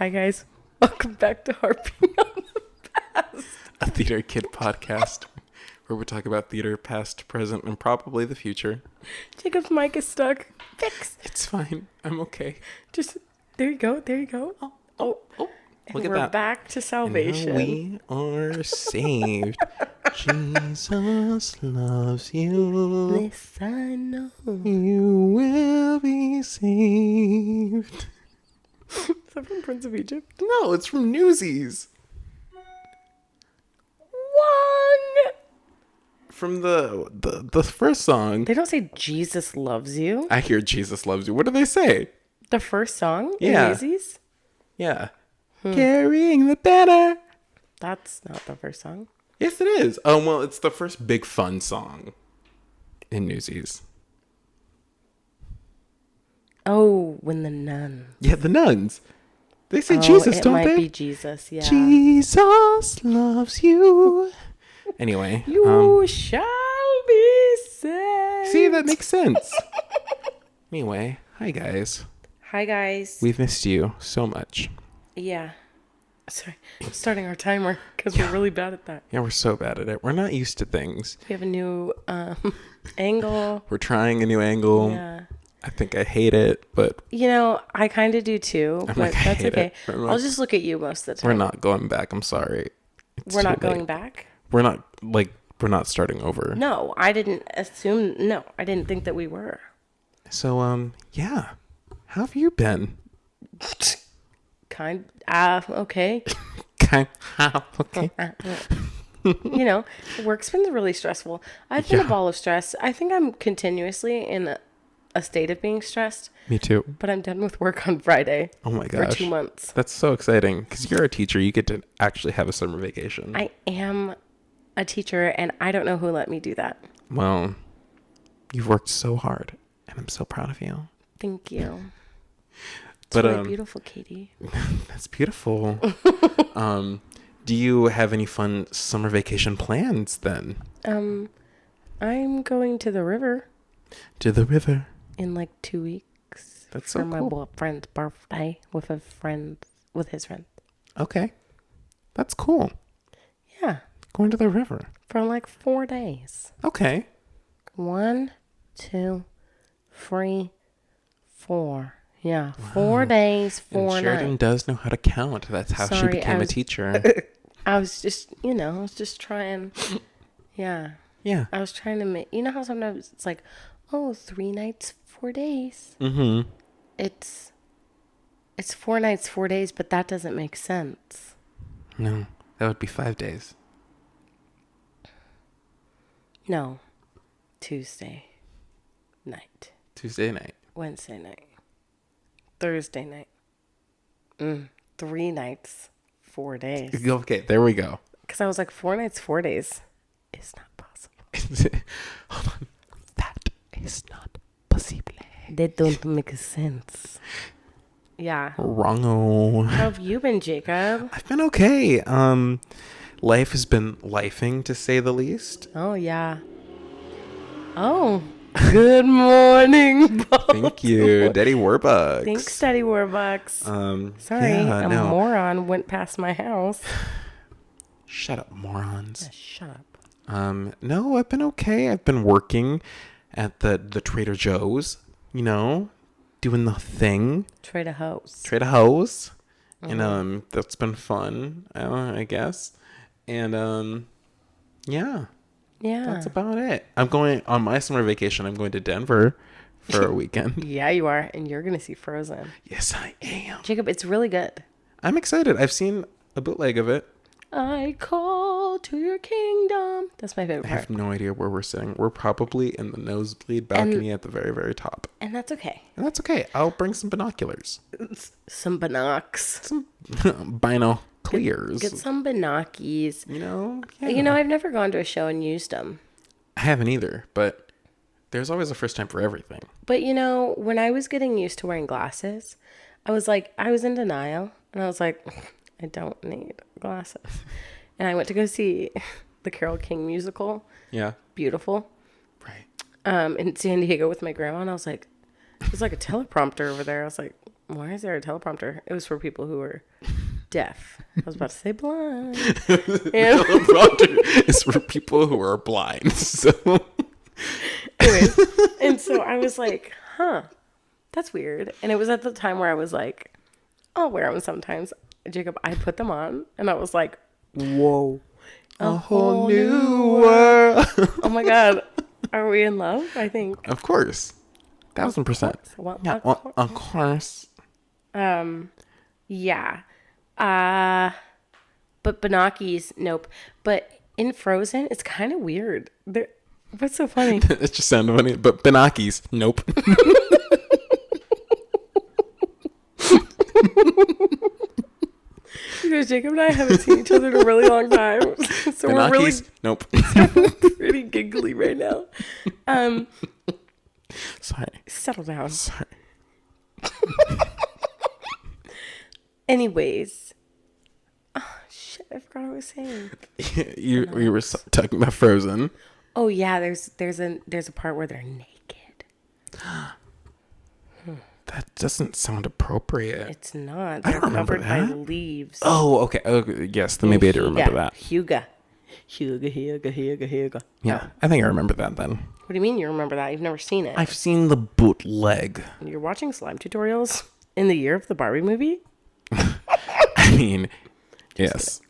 Hi guys, welcome back to Harping on the Past. A theater kid podcast where we talk about theater, past, present, and probably the future. Jacob's mic is stuck. Fix. It's fine. I'm okay. Just there you go. There you go. Oh. And Look at we're that. back to salvation. And we are saved. Jesus loves you. This I know. You will be saved. Is that from Prince of Egypt? No, it's from Newsies. One. From the first song. They don't say Jesus loves you. I hear Jesus loves you. What do they say? The first song. Yeah. In Newsies? Yeah. Carrying the banner. That's not the first song. Yes, it is. Oh, well, it's the first big fun song in Newsies. Oh, when the nun. Yeah, the nuns. They say Jesus, don't It they? might be Jesus, yeah. Jesus loves you. Anyway. You shall be saved. See, that makes sense. Anyway, hi guys. Hi, guys. We've missed you so much. Yeah. Sorry. Starting our timer because we're really bad at that. Yeah, we're so bad at it. We're not used to things. We have a new angle. We're trying a new angle. Yeah. I think I hate it, but You know, I kind of do too, I'm but like, I that's hate okay. it. I'll just look at you most of the time. we're not going back. I'm sorry. It's We're too not late. going back? We're not starting over. No, I didn't assume. No, I didn't think that we were. So, yeah. How have you been? Okay. Okay. You know, work's been really stressful. I've been a ball of stress. I think I'm continuously in a state of being stressed, Me too. but I'm done with work on Friday. Oh my For gosh. 2 months. That's so exciting because you're a teacher. You get to actually have a summer vacation. I am a teacher, and I don't know who let me do that. Well, you've worked so hard, and I'm so proud of you. Thank you. It's But, really beautiful, Katie. That's beautiful. Do you have any fun summer vacation plans then? I'm going to the river To the river. in like 2 weeks. That's for so my cool. friend's birthday with his friend. Okay. That's cool. Yeah, Going to the river. for like 4 days. Okay. 1, 2, 3, 4. Yeah, 4 days, 4 And Sheradyn nights. does know how to count. That's how she Sorry, became I a was- teacher. I was just trying. Yeah, Yeah. I was trying to make. You know how sometimes it's like, oh, 3 nights, 4 days. Mm-hmm. It's 4 nights, 4 days, but that doesn't make sense. No, that would be 5 days. No, Tuesday night, Tuesday night. Wednesday night, Thursday night. 3 nights, 4 days. Okay, there we go. Because I was like, 4 nights, 4 days is not possible. Hold on. That is not possible. They don't make sense. Yeah. Wrongo. How have you been, Jacob? I've been okay. Life has been lifing, to say the least. Oh, yeah. Oh, good morning, Bob. Thank you, Daddy Warbucks. Thanks, Daddy Warbucks. Sorry, yeah, a no. moron went past my house. Shut up, morons. Shut up. No, I've been okay. I've been working at the Trader Joe's, doing the thing. Trader Joe's. Trader Joe's. And that's been fun, I guess. And yeah. Yeah. That's about it. I'm going on my summer vacation. I'm going to Denver for a weekend. Yeah, you are. And you're going to see Frozen. Yes, I am. Jacob, it's really good. I'm excited. I've seen a bootleg of it. I call to your kingdom. That's my favorite I part. have no idea where we're sitting. We're probably in the nosebleed balcony at the very, very top. And that's okay. And that's okay. I'll bring some binoculars. Some binocs. Some binoculars. Get some binoculars. Yeah. You know, I've never gone to a show and used them. I haven't either, but there's always a first time for everything. But, when I was getting used to wearing glasses, I was in denial. And I was like, I don't need glasses. And I went to go see the Carole King musical. Yeah. Beautiful. Right. In San Diego with my grandma. And I was like, there's like a teleprompter over there. I was like, Why is there a teleprompter? It was for people who were deaf. I was about to say blind. Teleprompter is for people who are blind. So, anyways, and so I was like, huh, that's weird. And it was at the time where I was like, I'll wear them sometimes. Jacob, I put them on, and I was like, whoa, a whole new world. Oh my God, are we in love? I think. Of course. 1000%. Well, Yeah, of course. Yeah. But Benakis, nope. But in Frozen, it's kind of weird. What's so funny? It just sounded funny. But Benakis, nope. Because Jacob and I haven't seen each other in a really long time. So Benakis, we're really nope. pretty giggly right now. Sorry. Settle down. Sorry. Anyways. Oh, shit. I forgot what I was saying. you were talking about Frozen. Oh, yeah. There's a part where they're naked. That doesn't sound appropriate. It's not. I They're don't remember covered by that. leaves. Oh, okay. Yes, then maybe I do remember that. Huga. Yeah, I think I remember that then. What do you mean you remember that? You've never seen it. I've seen the bootleg. You're watching slime tutorials in the year of the Barbie movie? I mean, yes.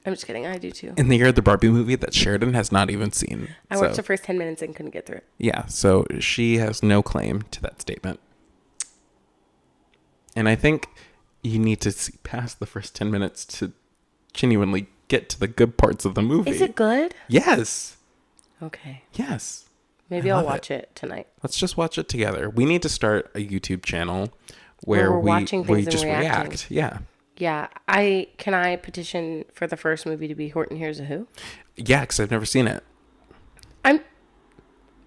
I'm just kidding. I do too. In the year of the Barbie movie that Sheradyn has not even seen. I watched the first 10 minutes and couldn't get through it. Yeah, so she has no claim to that statement. And I think you need to see past the first 10 minutes to genuinely get to the good parts of the movie. Is it good? Yes. Okay. Yes. Maybe I'll watch it tonight. Let's just watch it together. We need to start a YouTube channel where we're watching things and just reacting. react. Yeah. Yeah. Can I petition for the first movie to be Horton Hears a Who? Yeah, because I've never seen it.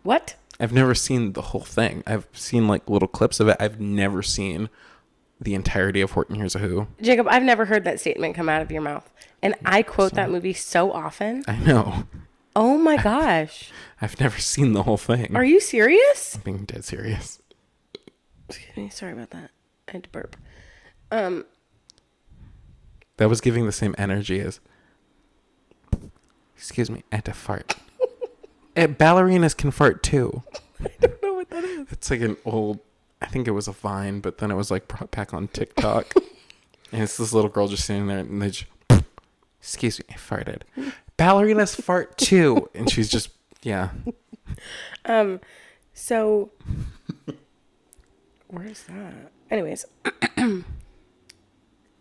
What? I've never seen the whole thing. I've seen like little clips of it. I've never seen the entirety of Horton Hears a Who. Jacob, I've never heard that statement come out of your mouth. And I quote that movie so often. I know. Oh my gosh. I've never seen the whole thing. Are you serious? I'm being dead serious. Excuse me. Sorry about that. I had to burp. That was giving the same energy as... Excuse me. I had to fart. Ballerinas can fart too. I don't know what that is. It's like an old... I think it was a Vine, but then it was like brought back on TikTok. And it's this little girl just sitting there and they just... Excuse me. I farted. Ballerinas fart too. And she's just... Yeah. So... Where's that? Anyways.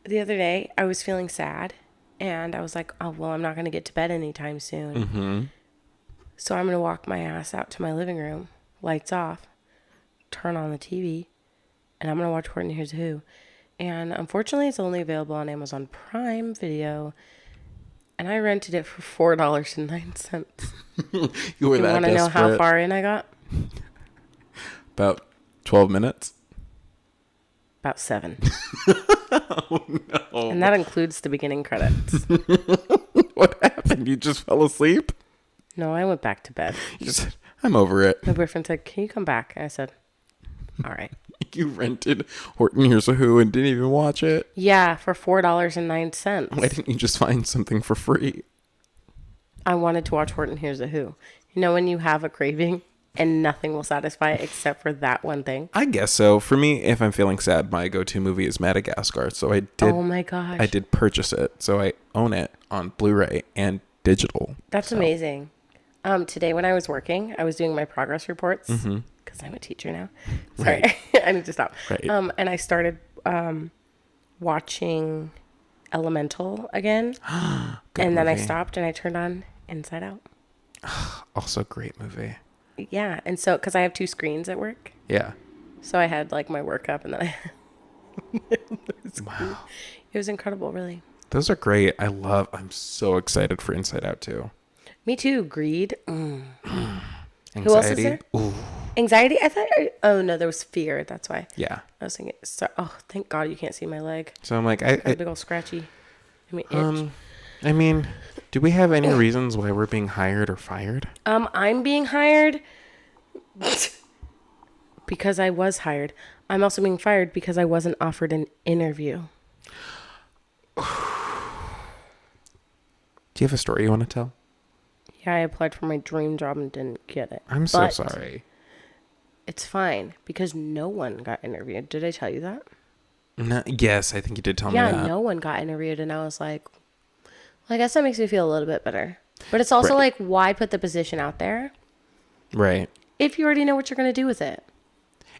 The other day, I was feeling sad. And I was like, oh, well, I'm not going to get to bed anytime soon. Mm-hmm. So I'm going to walk my ass out to my living room. Lights off. Turn on the TV. And I'm going to watch Horton Hears a Who. And unfortunately, it's only available on Amazon Prime Video. And I rented it for $4.09. You were that want to know how desperate. far in I got? About 12 minutes. About 7. Oh, no. And that includes the beginning credits. What happened? You just fell asleep? No, I went back to bed. You just said, I'm over it. My boyfriend said, can you come back? And I said, all right. You rented Horton Hears a Who and didn't even watch it? Yeah, for $4.09. Why didn't you just find something for free? I wanted to watch Horton Hears a Who. You know when you have a craving and nothing will satisfy it except for that one thing? I guess so. For me, if I'm feeling sad, my go-to movie is Madagascar. So I did. Oh my gosh. I did purchase it. So I own it on Blu-ray and digital. That's amazing. Today when I was working, I was doing my progress reports because I'm a teacher now. Sorry, Right. I need to stop. Right. And I started watching Elemental again, and then I movie. stopped and I turned on Inside Out. Also a great movie. Yeah, and so because I have 2 screens at work, Yeah. so I had like my work up, and then Wow. it was incredible, really. Those are great. I'm so excited for Inside Out too. Me too. Greed. Anxiety. Who else is there? Ooh. Anxiety. I thought. Oh no, there was fear. That's why. Yeah. I was thinking. So, oh, thank God you can't see my leg. So I'm like, A big old scratchy. I mean, itch. I mean, do we have any reasons why we're being hired or fired? I'm being hired because I was hired. I'm also being fired because I wasn't offered an interview. Do you have a story you want to tell? Yeah, I applied for my dream job and didn't get it. I'm so sorry. It's fine because no one got interviewed. Did I tell you that? No, yes, I think you did tell me Yeah, that. no one got interviewed, and I was like, well, I guess that makes me feel a little bit better. But it's also Right. like, why put the position out there Right. if you already know what you're going to do with it?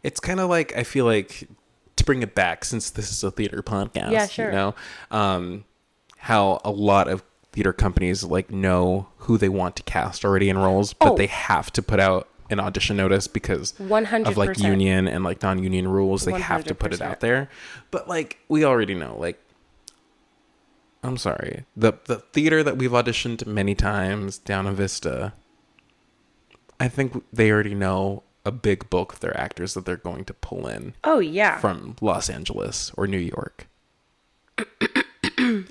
It's kind of like, I feel like, to bring it back, since this is a theater podcast, Yeah, sure. you know, how a lot of theater companies like know who they want to cast already in roles, but they have to put out an audition notice because 100%. of like union and like non-union rules. They have to put it out there. But like, we already know, like, I'm sorry, the theater that we've auditioned many times down in Vista, I think they already know a big bulk of their actors that they're going to pull in. Oh, yeah. From Los Angeles or New York.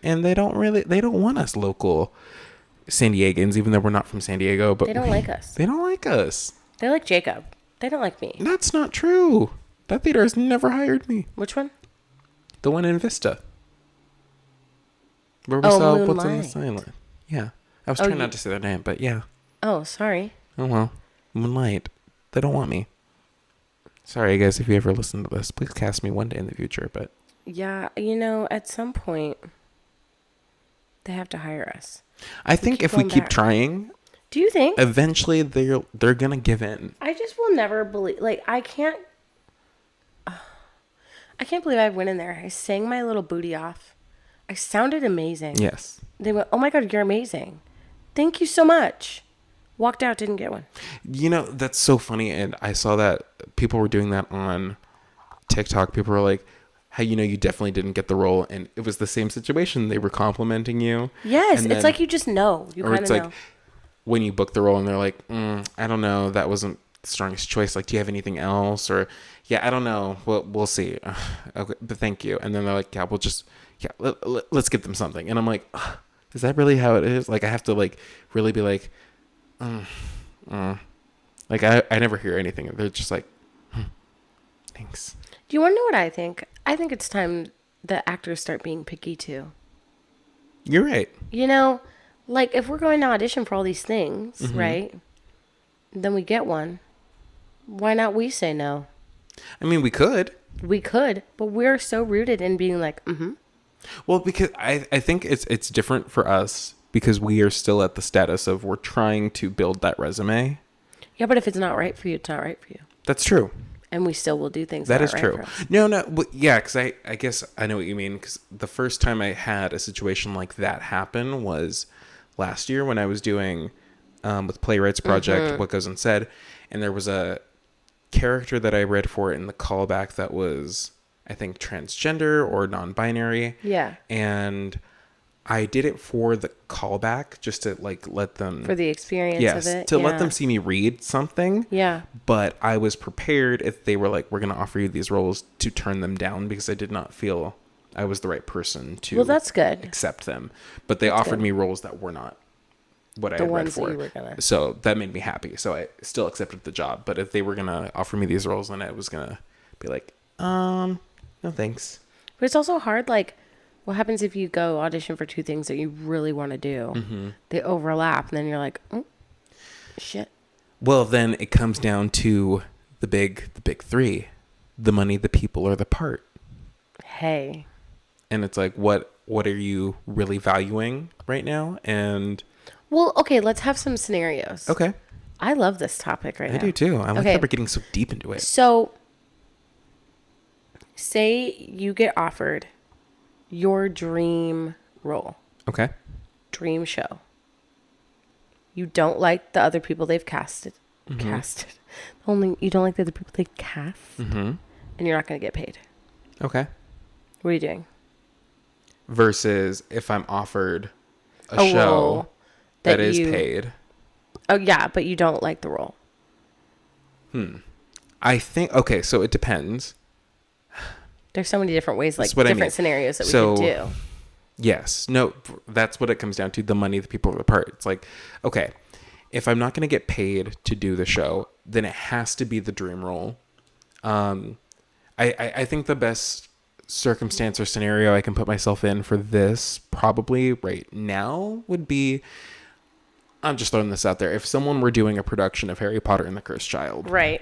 And they don't want us local San Diegans, even though we're not from San Diego, but They don't like us. They don't like us. They like Jacob. They don't like me. That's not true. That theater has never hired me. Which one? The one in Vista. Where we saw Moonlight. What's in the Silent. Yeah. I was trying not to say their name, but yeah. Oh, sorry. Oh well. Moonlight. They don't want me. Sorry guys, if you ever listen to this, please cast me one day in the future, but Yeah, at some point, they have to hire us. I think if we keep trying, do you think eventually they're gonna give in? I just will never believe. Like, I can't believe I went in there. I sang my little booty off. I sounded amazing. Yes. They went, "Oh my God, you're amazing. Thank you so much." Walked out, didn't get one. That's so funny, and I saw that people were doing that on TikTok. People were like, "How you definitely didn't get the role," and it was the same situation. They were complimenting you. Yes, it's like you just know. You kind of know. Like when you book the role, and they're like, "I don't know, that wasn't the strongest choice. Like, do you have anything else?" Or, "Yeah, I don't know. We'll see." Okay, but thank you. And then they're like, "Yeah, let's give them something." And I'm like, "Is that really how it is?" Like, I have to like really be like, like I never hear anything. They're just like, thanks. Do you want to know what I think? I think it's time that actors start being picky too. You're right. Like if we're going to audition for all these things, right? Then we get one. Why not we say no? I mean, we could. We could, but we're so rooted in being like, Well, because I think it's different for us because we are still at the status of we're trying to build that resume. Yeah, but if it's not right for you, it's not right for you. That's true. And we still will do things that that is aren't true. Right for us. No, yeah, because I guess I know what you mean. Because the first time I had a situation like that happen was last year when I was doing with Playwrights Project What Goes Unsaid, and there was a character that I read for in the callback that was, I think, transgender or non-binary. Yeah. And I did it for the callback just to like let them for the experience of it. To let them see me read something. Yeah. But I was prepared if they were like, "We're going to offer you these roles," to turn them down because I did not feel I was the right person to that's good. accept them. But they offered me roles that were not what I had read for. So that made me happy. So I still accepted the job. But if they were going to offer me these roles, then I was going to be like, no thanks. But it's also hard, like, what happens if you go audition for two things that you really want to do? They overlap, and then you're like, oh, shit. Well, then it comes down to the big three: the money, the people, or the part. Hey. And it's like, what are you really valuing right now? And well, okay, let's have some scenarios. Okay. I love this topic right now. I do too. I like how we're getting so deep into it. So, say you get offered your dream role. Okay. Dream show. You don't like the other people they've casted. You don't like the other people they cast. And you're not going to get paid. Okay. What are you doing? Versus if I'm offered a show that is paid. Oh, yeah, but you don't like the role. I think, okay, so it depends. There's so many different ways, like different scenarios that we could do. Yes. No, that's what it comes down to. The money, the people, the part. It's like, okay, if I'm not going to get paid to do the show, then it has to be the dream role. I think the best circumstance or scenario I can put myself in for this probably right now would be, I'm just throwing this out there, if someone were doing a production of Harry Potter and the Cursed Child, Right.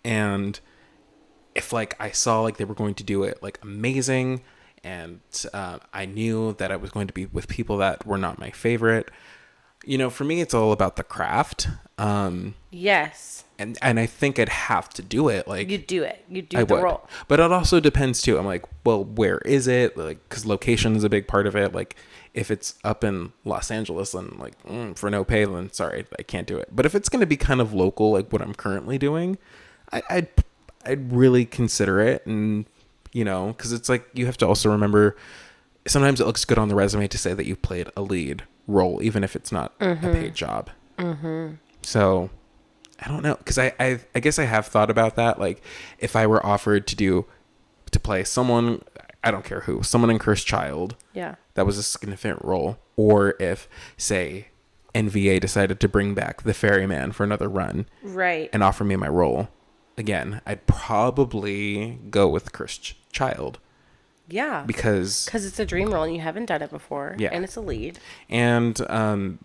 and if like I saw like they were going to do it like amazing, and I knew that I was going to be with people that were not my favorite, you know, for me it's all about the craft. Yes. And I think I'd have to do it. Like, You do it. You do I the would. role. But it also depends too. I'm like, well, where is it? Like, because location is a big part of it. Like, if it's up in Los Angeles, then like for no pay, then sorry, I can't do it. But if it's going to be kind of local, like what I'm currently doing, I'd really consider it. And you know, because it's like you have to also remember, sometimes it looks good on the resume to say that you played a lead role, even if it's not a paid job. So I don't know, because I guess I have thought about that. Like, if I were offered to play someone, I don't care who, someone in Cursed Child, Yeah. that was a significant role, or if, say, NVA decided to bring back the Ferryman for another run, Right. and offer me my role again, I'd probably go with Cursed Child. Yeah. Because it's a dream role and you haven't done it before. Yeah. And it's a lead. And I'm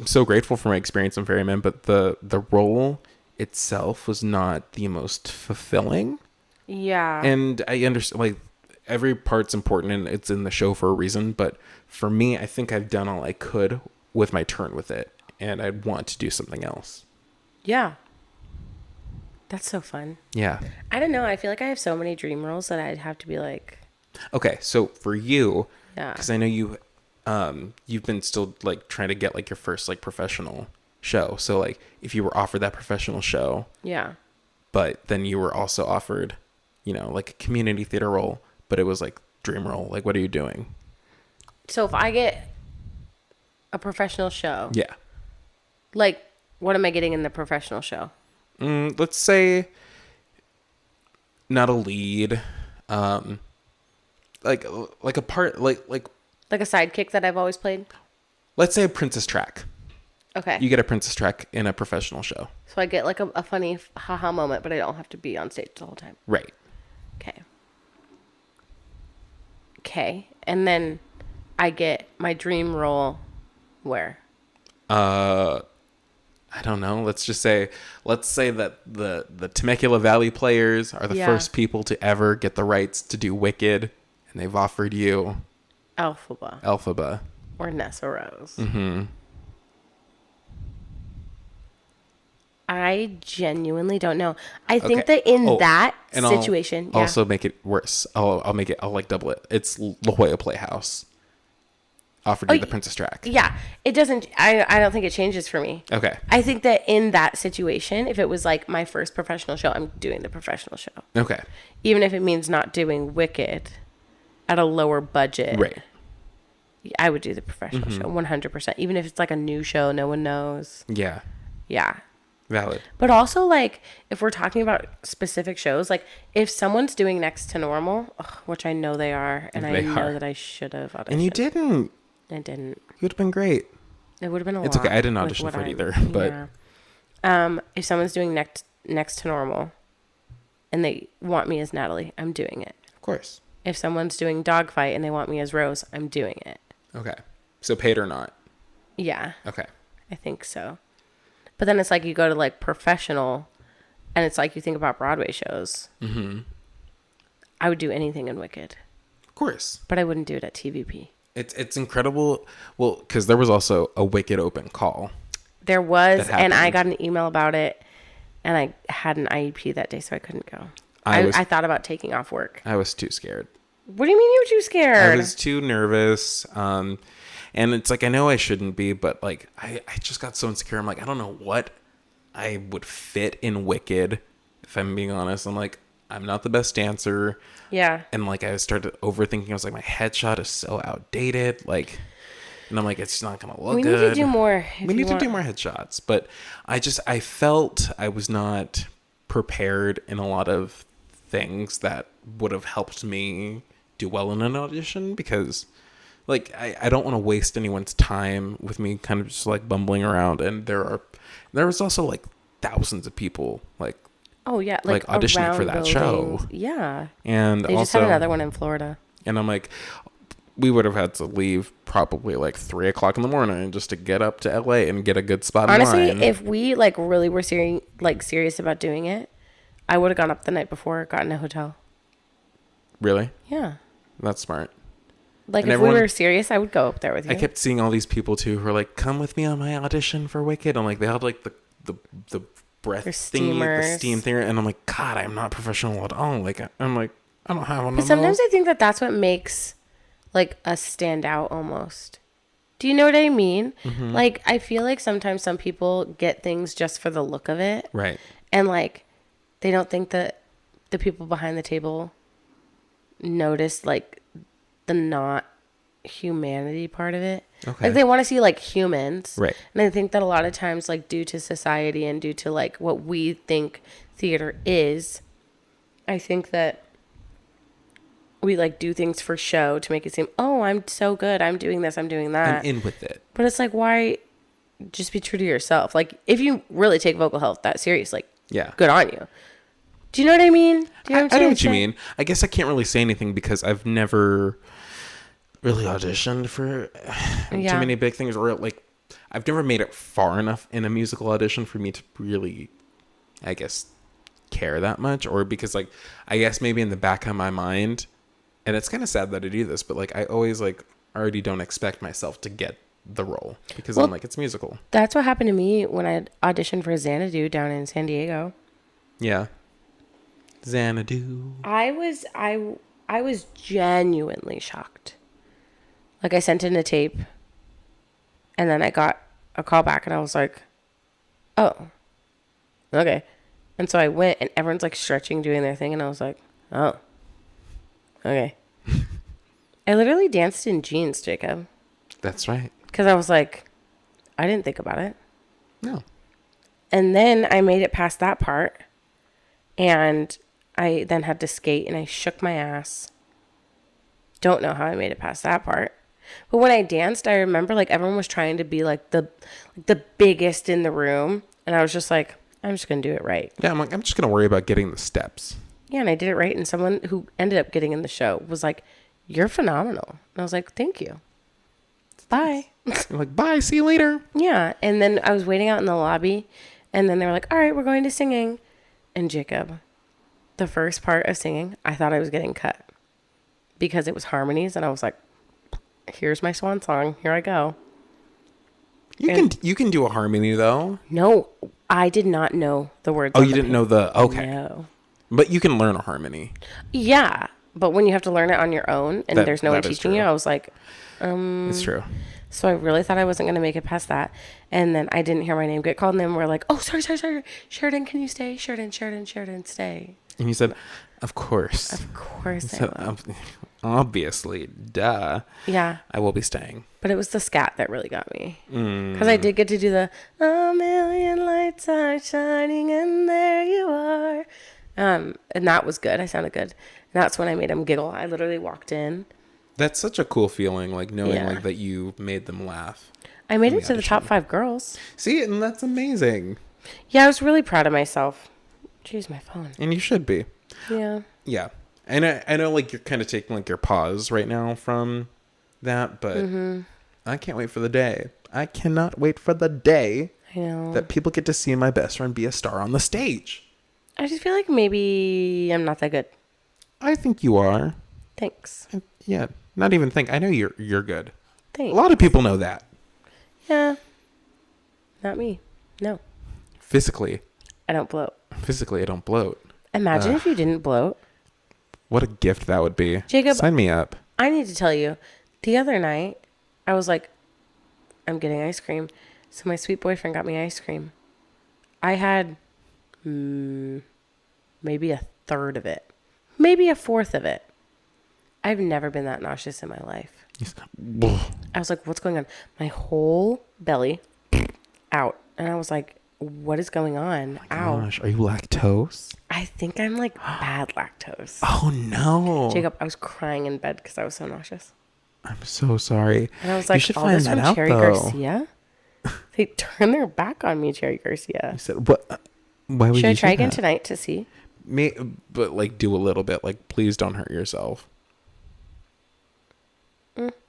so grateful for my experience on Ferryman, but the role itself was not the most fulfilling. Yeah. And I understand, like, every part's important and it's in the show for a reason, but for me, I think I've done all I could with my turn with it, and I'd want to do something else. Yeah. That's so fun. Yeah. I don't know. I feel like I have so many dream roles that I'd have to be like, Okay, so for you, yeah. because I know you've been still like trying to get like your first like professional show. So like if you were offered that professional show, Yeah. but then you were also offered, you know, like a community theater role, but it was like dream role, like what are you doing? So if I get a professional show, Yeah. like, what am I getting in the professional show? Let's say not a lead, like a part, like Like a sidekick that I've always played? let's say a princess track. Okay. You get a princess track in a professional show. So I get like a funny haha moment, but I don't have to be on stage the whole time. Right. Okay. Okay. And then I get my dream role where? I don't know. Let's say that the Temecula Valley players are the Yeah. first people to ever get the rights to do Wicked, and they've offered you Elphaba. Or Nessa Rose. Mm-hmm. I genuinely don't know. I think Okay. that in that and situation, I'll also make it worse. I'll like double it. It's La Jolla Playhouse offered you the princess track. yeah, it doesn't. I don't think it changes for me. Okay. I think that in that situation, if it was like my first professional show, I'm doing the professional show. Okay. Even if it means not doing Wicked at a lower budget. Right. I would do the professional show 100%. Even if it's like a new show, no one knows. Yeah. Yeah. Valid. But also, like, if we're talking about specific shows, like, if someone's doing Next to Normal, which I know they are, and I know that I should have auditioned. And you didn't. I didn't. You would have been great. It would have been a lot. It's okay. I didn't audition for it either. But yeah. If someone's doing Next to Normal, and they want me as Natalie, I'm doing it. of course. If someone's doing Dogfight and they want me as Rose, I'm doing it. Okay. So paid or not? Yeah. Okay. I think so. But then it's like you go to like professional, and it's like you think about Broadway shows. Mm-hmm. I would do anything in Wicked, Of course. but I wouldn't do it at TVP. It's incredible. Well, because there was also a Wicked open call. There was, That and I happened. got an email about it, and I had an IEP that day, so I couldn't go. I thought about taking off work. I was too scared. What do you mean you were too scared? I was too nervous. And it's like, I know I shouldn't be, but like, I just got so insecure. I'm like, I don't know what I would fit in Wicked. If I'm being honest, I'm like, I'm not the best dancer. Yeah. And like, I started overthinking. I was like, my headshot is so outdated. Like, and I'm like, it's not going to look good. We need to do more. We need to do more headshots. But I felt I was not prepared in a lot of things that would have helped me do well in an audition, because like I don't want to waste anyone's time with me kind of just like bumbling around. And there was also like thousands of people like Oh yeah, like auditioning for around that buildings. show. Yeah. And They just also, had another one in Florida. and I'm like, we would have had to leave probably like 3:00 in the morning just to get up to LA and get a good spot in Honestly, line. if we like really were serious about doing it, I would have gone up the night before, gotten a hotel. Really? Yeah. That's smart. Like And if everyone, we were serious, I would go up there with you. I kept seeing all these people too who were like, come with me on my audition for Wicked. And like they had like the breath Their thingy, the steamers. steam thing, and I'm like, God, I'm not professional at all. Like I'm like, I don't have one But of sometimes those. I think that that's what makes like us stand out almost. Do you know what I mean? Mm-hmm. Like I feel like sometimes some people get things just for the look of it. Right. And like they don't think that the people behind the table notice like the not humanity part of it. Okay. Like they want to see like humans. Right. And I think that a lot of times like due to society and due to like what we think theater is, I think that we like do things for show to make it seem, oh, I'm so good, I'm doing this, I'm doing that. I'm in with it. But it's like, why just be true to yourself? Like if you really take vocal health that serious, like Yeah. good on you. Do you know what I mean? Do you know what I'm I know trying what to you say? mean. I guess I can't really say anything because I've never really auditioned for too Yeah. many big things, or like I've never made it far enough in a musical audition for me to really, I guess, care that much. Or because like I guess maybe in the back of my mind, and it's kind of sad that I do this, but like I always like already don't expect myself to get the role because I'm like, it's musical. That's what happened to me when I auditioned for Xanadu down in San Diego. Yeah. Xanadu. I was genuinely shocked. Like I sent in a tape and then I got a call back and I was like, oh, okay. And so I went and everyone's like stretching, doing their thing. And I was like, oh, okay. I literally danced in jeans, Jacob. That's right. Because I was like, I didn't think about it. No. And then I made it past that part. And I then had to skate and I shook my ass. Don't know how I made it past that part. But when I danced, I remember like everyone was trying to be like the biggest in the room. And I was just like, I'm just going to do it right. Yeah, I'm like, I'm just going to worry about getting the steps. Yeah, and I did it right. And someone who ended up getting in the show was like, you're phenomenal. And I was like, thank you. Bye. You're like, bye, see you later. Yeah. And then I was waiting out in the lobby. And then they were like, all right, we're going to singing. And Jacob, the first part of singing, I thought I was getting cut. Because it was harmonies. And I was like, here's my swan song. Here I go. You can do a harmony though. No, I did not know the words. Oh, on you the didn't know the okay. No. But you can learn a harmony. Yeah. But when you have to learn it on your own and there's no one that is teaching true. you, I was like, It's true. so I really thought I wasn't going to make it past that. And then I didn't hear my name get called. And then we're like, oh, sorry. Sheradyn, can you stay? Sheradyn, stay. And you said, of course. Of course I So, will. obviously, duh. Yeah. I will be staying. But it was the scat that really got me. Mm. Because I did get to do the, a million lights are shining and there you are. And that was good. I sounded good. And that's when I made him giggle. I literally walked in. That's such a cool feeling, like knowing Yeah. like that you made them laugh. I made in it to the audition. top 5 girls. See, and that's amazing. Yeah, I was really proud of myself. Jeez, my phone. And you should be. Yeah. Yeah. And I know like you're kind of taking like your pause right now from that, but I can't wait for the day. I cannot wait for the day I know. that people get to see my best friend be a star on the stage. I just feel like maybe I'm not that good. I think you are. Thanks. Yeah. Not even think. I know you're good. Thanks. A lot of people know that. Yeah. Not me. No. Physically, I don't bloat. I don't bloat. Imagine if you didn't bloat. What a gift that would be. Jacob, Sign me up. I need to tell you, the other night, I was like, I'm getting ice cream. So my sweet boyfriend got me ice cream. I had maybe a third of it. Maybe a fourth of it. I've never been that nauseous in my life. I was like, what's going on? My whole belly out. And I was like, what is going on? Ow. Gosh, are you lactose? I think I'm like bad lactose. Oh no. Jacob, I was crying in bed because I was so nauseous. I'm so sorry. And I was You like, should all find this that from out, Cherry though. Garcia? They turned their back on me, Cherry Garcia. You said what? Why would Should I you try say again that? tonight to see? But like do a little bit. Like please don't hurt yourself.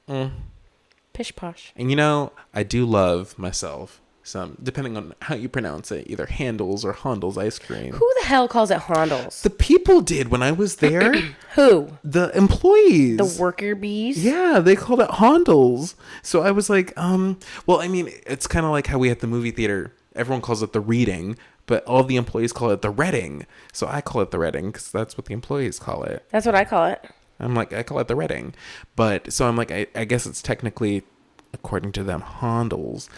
Mm. Pish posh. And you know, I do love myself some, depending on how you pronounce it, either Handel's or Hondel's ice cream. Who the hell calls it Hondel's? The people did when I was there. Who? The employees. The worker bees? Yeah, they called it Hondel's. So I was like, well, I mean, it's kind of like how we at the movie theater, everyone calls it the reading, but all the employees call it the reading. So I call it the reading because that's what the employees call it. That's what I call it. I'm like, I call it the reading. But so I'm like, I guess it's technically, according to them, Hondel's.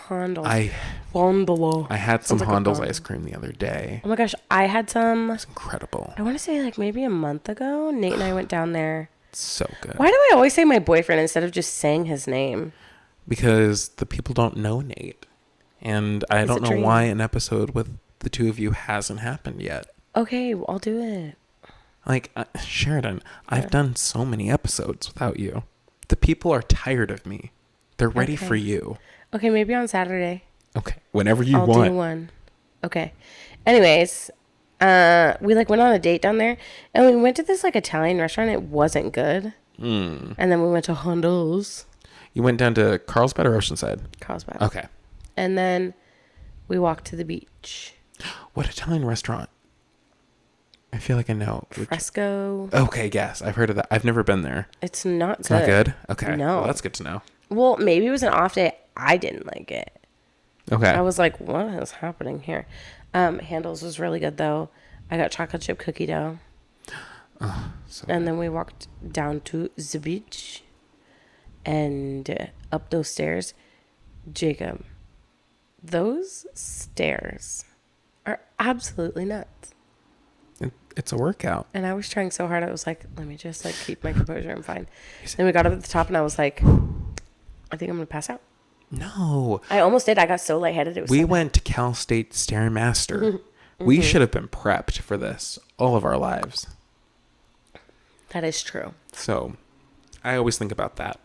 Hondel's. I had some Sounds like a Hondel's bond. ice cream the other day. Oh my gosh, I had some. It's incredible. I want to say like maybe a month ago. Nate and I went down there. It's so good. Why do I always say my boyfriend instead of just saying his name? Because the people don't know Nate. And I It's don't a know dream. why an episode with the two of you hasn't happened yet. Okay, well, I'll do it. Like, Sheradyn, I've done so many episodes without you. The people are tired of me. They're ready Okay. for you. Okay, maybe on Saturday. Okay. Whenever you I'll want. do one. Okay. Anyways, we like went on a date down there, and we went to this like Italian restaurant. It wasn't good. And then we went to Hondel's, You went down to Carlsbad or Oceanside? Carlsbad. Okay. And then we walked to the beach. What Italian restaurant? I feel like I know. Fresco. Okay, yes. I've heard of that. I've never been there. It's not It's good. not good? Okay. No. Well, that's good to know. Well, maybe it was an off day. I didn't like it. Okay. I was like, what is happening here? Handles was really good though. I got chocolate chip cookie dough. So And then we walked down to the beach and up those stairs. Jacob, those stairs are absolutely nuts. it's a workout. And I was trying so hard. I was like, let me just like keep my composure. I'm fine. Then we got up at the top and I was like, I think I'm going to pass out. No. I almost did. I got so lightheaded. It was We so bad. went to Cal State Stairmaster. We should have been prepped for this all of our lives. That is true. So I always think about that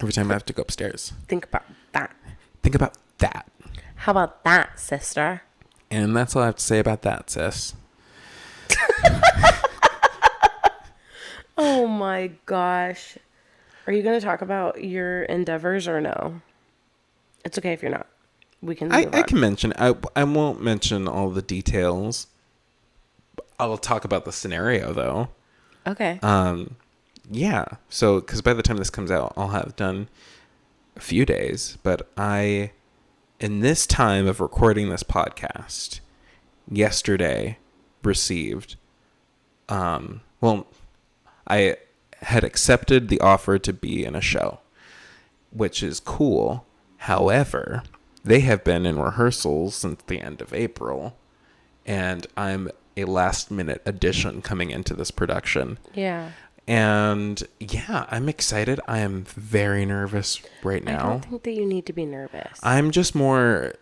every time I have to go upstairs. Think about that. Think about that. How about that, sister? And that's all I have to say about that, sis. Oh my gosh. Are you going to talk about your endeavors or no? It's okay if you're not. We can move I on. can mention. I won't mention all the details. I'll talk about the scenario though. Okay. Yeah. So, because by the time this comes out, I'll have done a few days. But in this time of recording this podcast, yesterday received. Well, I had accepted the offer to be in a show, which is cool. However, they have been in rehearsals since the end of April, and I'm a last minute addition coming into this production. Yeah. And yeah, I'm excited. I am very nervous right I now. don't think that you need to be nervous. I'm just more.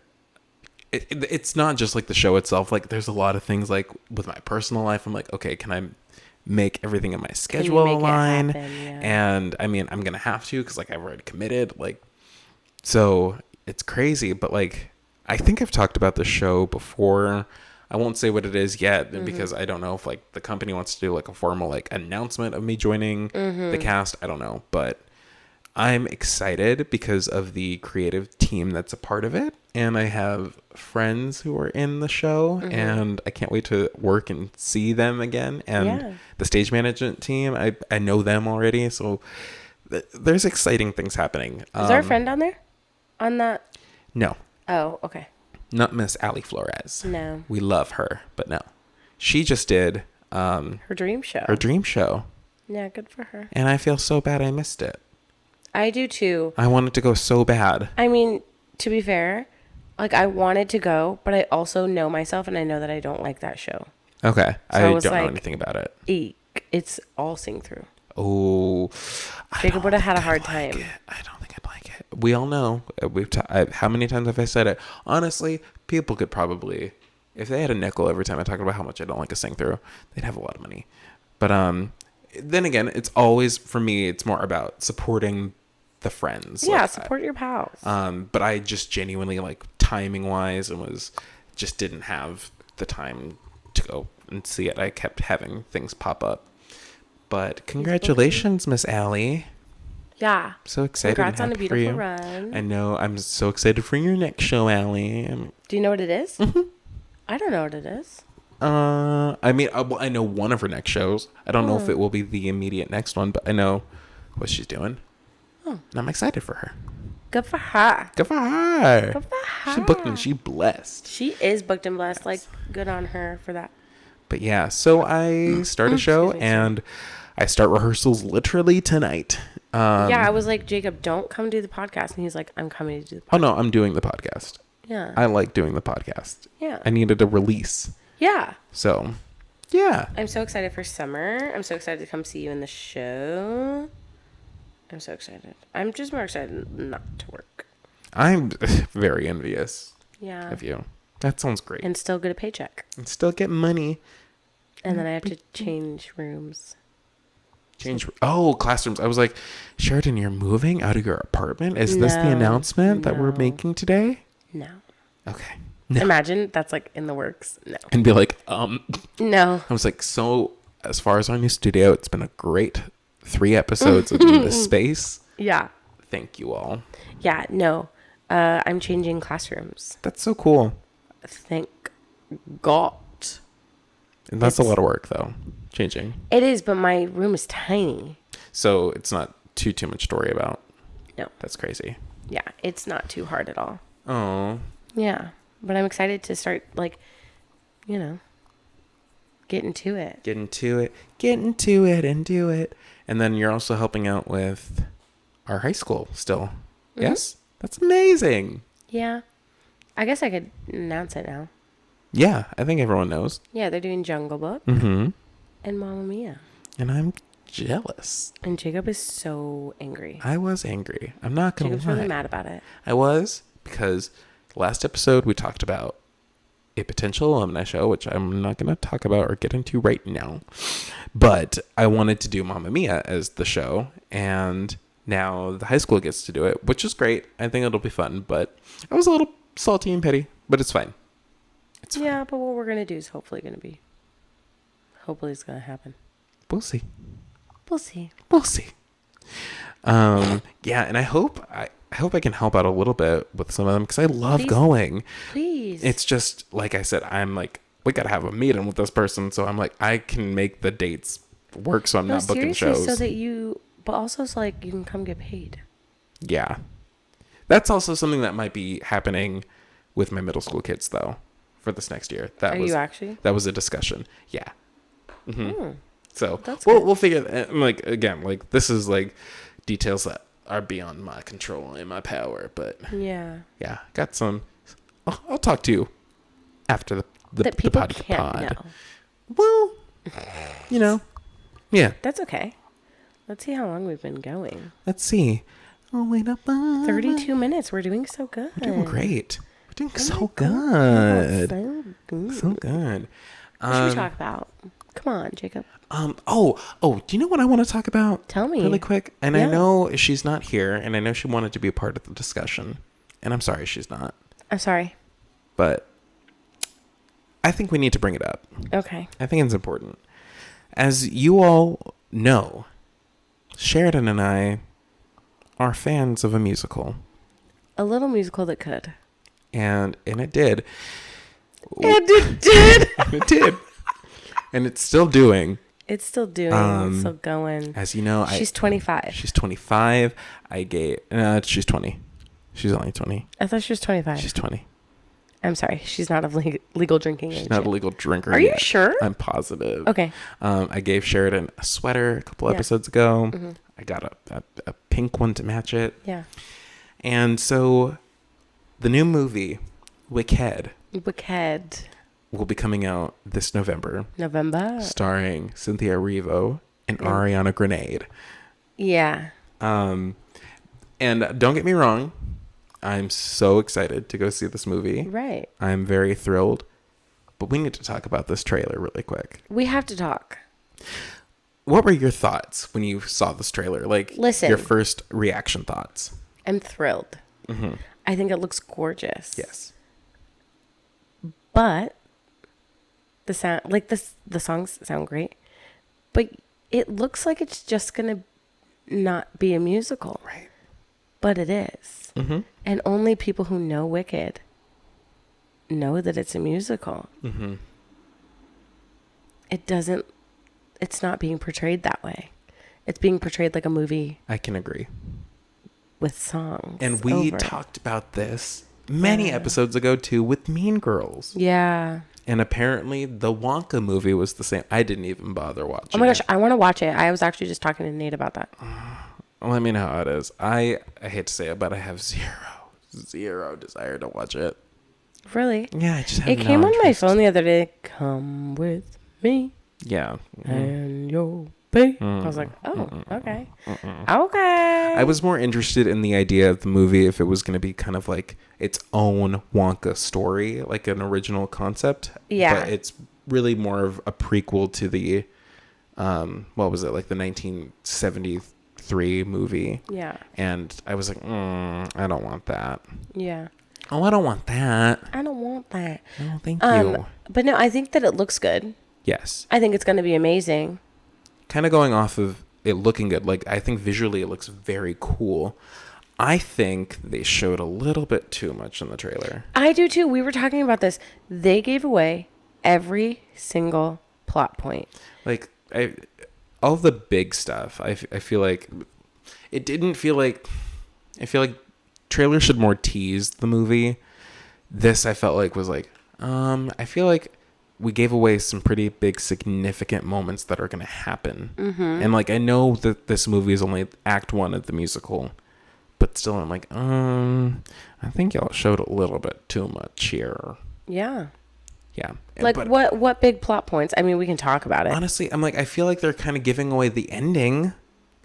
It's not just like the show itself. Like, there's a lot of things like with my personal life. I'm like, okay, can I make everything in my schedule make it align? happen? Yeah. And I mean, I'm gonna have to because like I've already committed. Like, so it's crazy. But like, I think I've talked about the show before. I won't say what it is yet because I don't know if like the company wants to do like a formal like announcement of me joining the cast. I don't know, but I'm excited because of the creative team that's a part of it. And I have friends who are in the show and I can't wait to work and see them again. And the stage management team, I know them already. So there's exciting things happening. Is there a friend down there? On that? No, Oh, okay. not Miss Ali Flores. No. We love her, but no. She just did Her dream show. her dream show. Yeah, good for her. And I feel so bad I missed it. I do too. I wanted to go so bad. I mean, to be fair, like I wanted to go, but I also know myself and I know that I don't like that show. Okay. I I was don't know like- anything about it. Eek. It's all sing through. Oh, Jacob would have had a hard like time. it. I don't think I'd like it. We all know. How many times have I said it? Honestly, people could probably, if they had a nickel every time I talk about how much I don't like a sing through, they'd have a lot of money. But then again, it's always for me. It's more about supporting the friends. Yeah, Like, support your pals. But I just genuinely like timing wise and was just didn't have the time to go and see it. I kept having things pop up. But congratulations, Miss Allie. Yeah. So excited. Congrats on a for beautiful you. run. I know. I'm so excited for your next show, Allie. Do you know what it is? Mm-hmm. I don't know what it is. I mean, I know one of her next shows. I don't know if it will be the immediate next one, but I know what she's doing. Oh. And I'm excited for her. Good for her. Good for her. Good for her. She booked and she blessed. She is booked and blessed. Like, good on her for that. But yeah, so I start a show and I start rehearsals literally tonight. Yeah, I was like, Jacob, don't come do the podcast. And he's like, I'm coming to do the podcast. Oh, no, I'm doing the podcast. Yeah. I like doing the podcast. Yeah. I needed a release. Yeah. So, yeah. I'm so excited for summer. I'm so excited to come see you in the show. I'm so excited. I'm just more excited not to work. I'm very envious Yeah. of you. That sounds great. And still get a paycheck. And still get money. And then I have to change rooms. Classrooms. I was like, Sheradyn, you're moving out of your apartment? Is this the announcement that we're making today? No. Okay. No. Imagine that's like in the works. No. And be like, No. I was like, so as far as our new studio, it's been a great 3 episodes in this space. Yeah. Thank you all. Yeah, no. I'm changing classrooms. That's so cool. Thank God. And that's a lot of work, though. Changing. It is, but my room is tiny. So it's not too much to worry about. No. That's crazy. Yeah, it's not too hard at all. Oh. Yeah, but I'm excited to start, like, getting to it. Get into it and do it. And then you're also helping out with our high school still. Mm-hmm. Yes? That's amazing. Yeah. I guess I could announce it now. Yeah, I think everyone knows. Yeah, they're doing Jungle Book and Mamma Mia. And I'm jealous. And Jacob is so angry. I was angry. I'm not going to lie. Jacob's really mad about it. I was, because last episode we talked about a potential alumni show, which I'm not going to talk about or get into right now. But I wanted to do Mamma Mia as the show, and now the high school gets to do it, which is great. I think it'll be fun, but I was a little salty and petty, but it's fine. It's fine. Yeah, but what we're going to do is hopefully it's going to happen. We'll see. We'll see. Yeah, and I hope I can help out a little bit with some of them, because I love going. Please. It's just, like I said, I'm like, we got to have a meeting with this person. So I'm like, I can make the dates work, so I'm not booking shows. So that but also so like you can come get paid. Yeah. That's also something that might be happening with my middle school kids, though, for this next year. Are you actually? That was a discussion. Yeah. Mm-hmm. So we'll figure that. Like, again, like, this is like details that are beyond my control and my power, but yeah, got some. I'll talk to you after the pod. Well, yeah, that's okay. Let's see how long we've been going. Let's see. Oh, wait up. 32 minutes. We're doing so good. We're doing great. We're doing so good. So good. What should we talk about? Come on, Jacob. Do you know what I want to talk about? Tell me. Really quick. And I know she's not here, and I know she wanted to be a part of the discussion. And I'm sorry she's not. I'm sorry. But I think we need to bring it up. Okay. I think it's important. As you all know, Sheradyn and I are fans of a musical. A little musical that could. And it did. And it did. And it did. And it's still doing. It's still doing. It's still going. As you know, she's 25. She's 25. She's 20. She's only 20. I thought she was 25. She's 20. I'm sorry. She's not of legal drinking age. She's not a legal drinker Are yet. you sure? I'm positive. Okay. I gave Sheradyn a sweater a couple episodes ago. Mm-hmm. I got a pink one to match it. Yeah. And so the new movie, Wicked, will be coming out this November. Starring Cynthia Erivo and Ariana Grande. Yeah. And don't get me wrong, I'm so excited to go see this movie. Right. I'm very thrilled. But we need to talk about this trailer really quick. We have to talk. What were your thoughts when you saw this trailer? Like, listen, your first reaction thoughts? I'm thrilled. Mm-hmm. I think it looks gorgeous. Yes. But the sound, like the songs sound great, but it looks like it's just gonna not be a musical. Right. But it is. Mm-hmm. And only people who know Wicked know that it's a musical. Mm-hmm. It's not being portrayed that way. It's being portrayed like a movie I can agree. with songs. And we talked about this many episodes ago too with Mean Girls. Yeah. And apparently the Wonka movie was the same. I didn't even bother watching. Oh my gosh, I want to watch it. I was actually just talking to Nate about that. Let me know how it is. I hate to say it, but I have zero desire to watch it. Really? Yeah, I just have It came on my phone the other day. Come with me. Yeah. And you'll be. I was like, oh, okay. Okay. I was more interested in the idea of the movie if it was going to be kind of like its own Wonka story, like an original concept. Yeah. But it's really more of a prequel to the, what was it, like the 1973 movie. Yeah. And I was like, I don't want that. Yeah. Oh, I don't want that. I don't want that. Oh, thank you. But no, I think that it looks good. Yes. I think it's going to be amazing. Kind of going off of it looking good. Like, I think visually it looks very cool. I think they showed a little bit too much in the trailer. I do too. We were talking about this. They gave away every single plot point. Like, all the big stuff, I feel like it didn't feel like, I feel like trailers should more tease the movie. This I felt like was like, I feel like we gave away some pretty big significant moments that are going to happen. Mm-hmm. And like, I know that this movie is only act 1 of the musical, but still I'm like, I think y'all showed a little bit too much here. Yeah. Yeah. Like, but what big plot points? I mean, we can talk about it. Honestly, I'm like, I feel like they're kind of giving away the ending,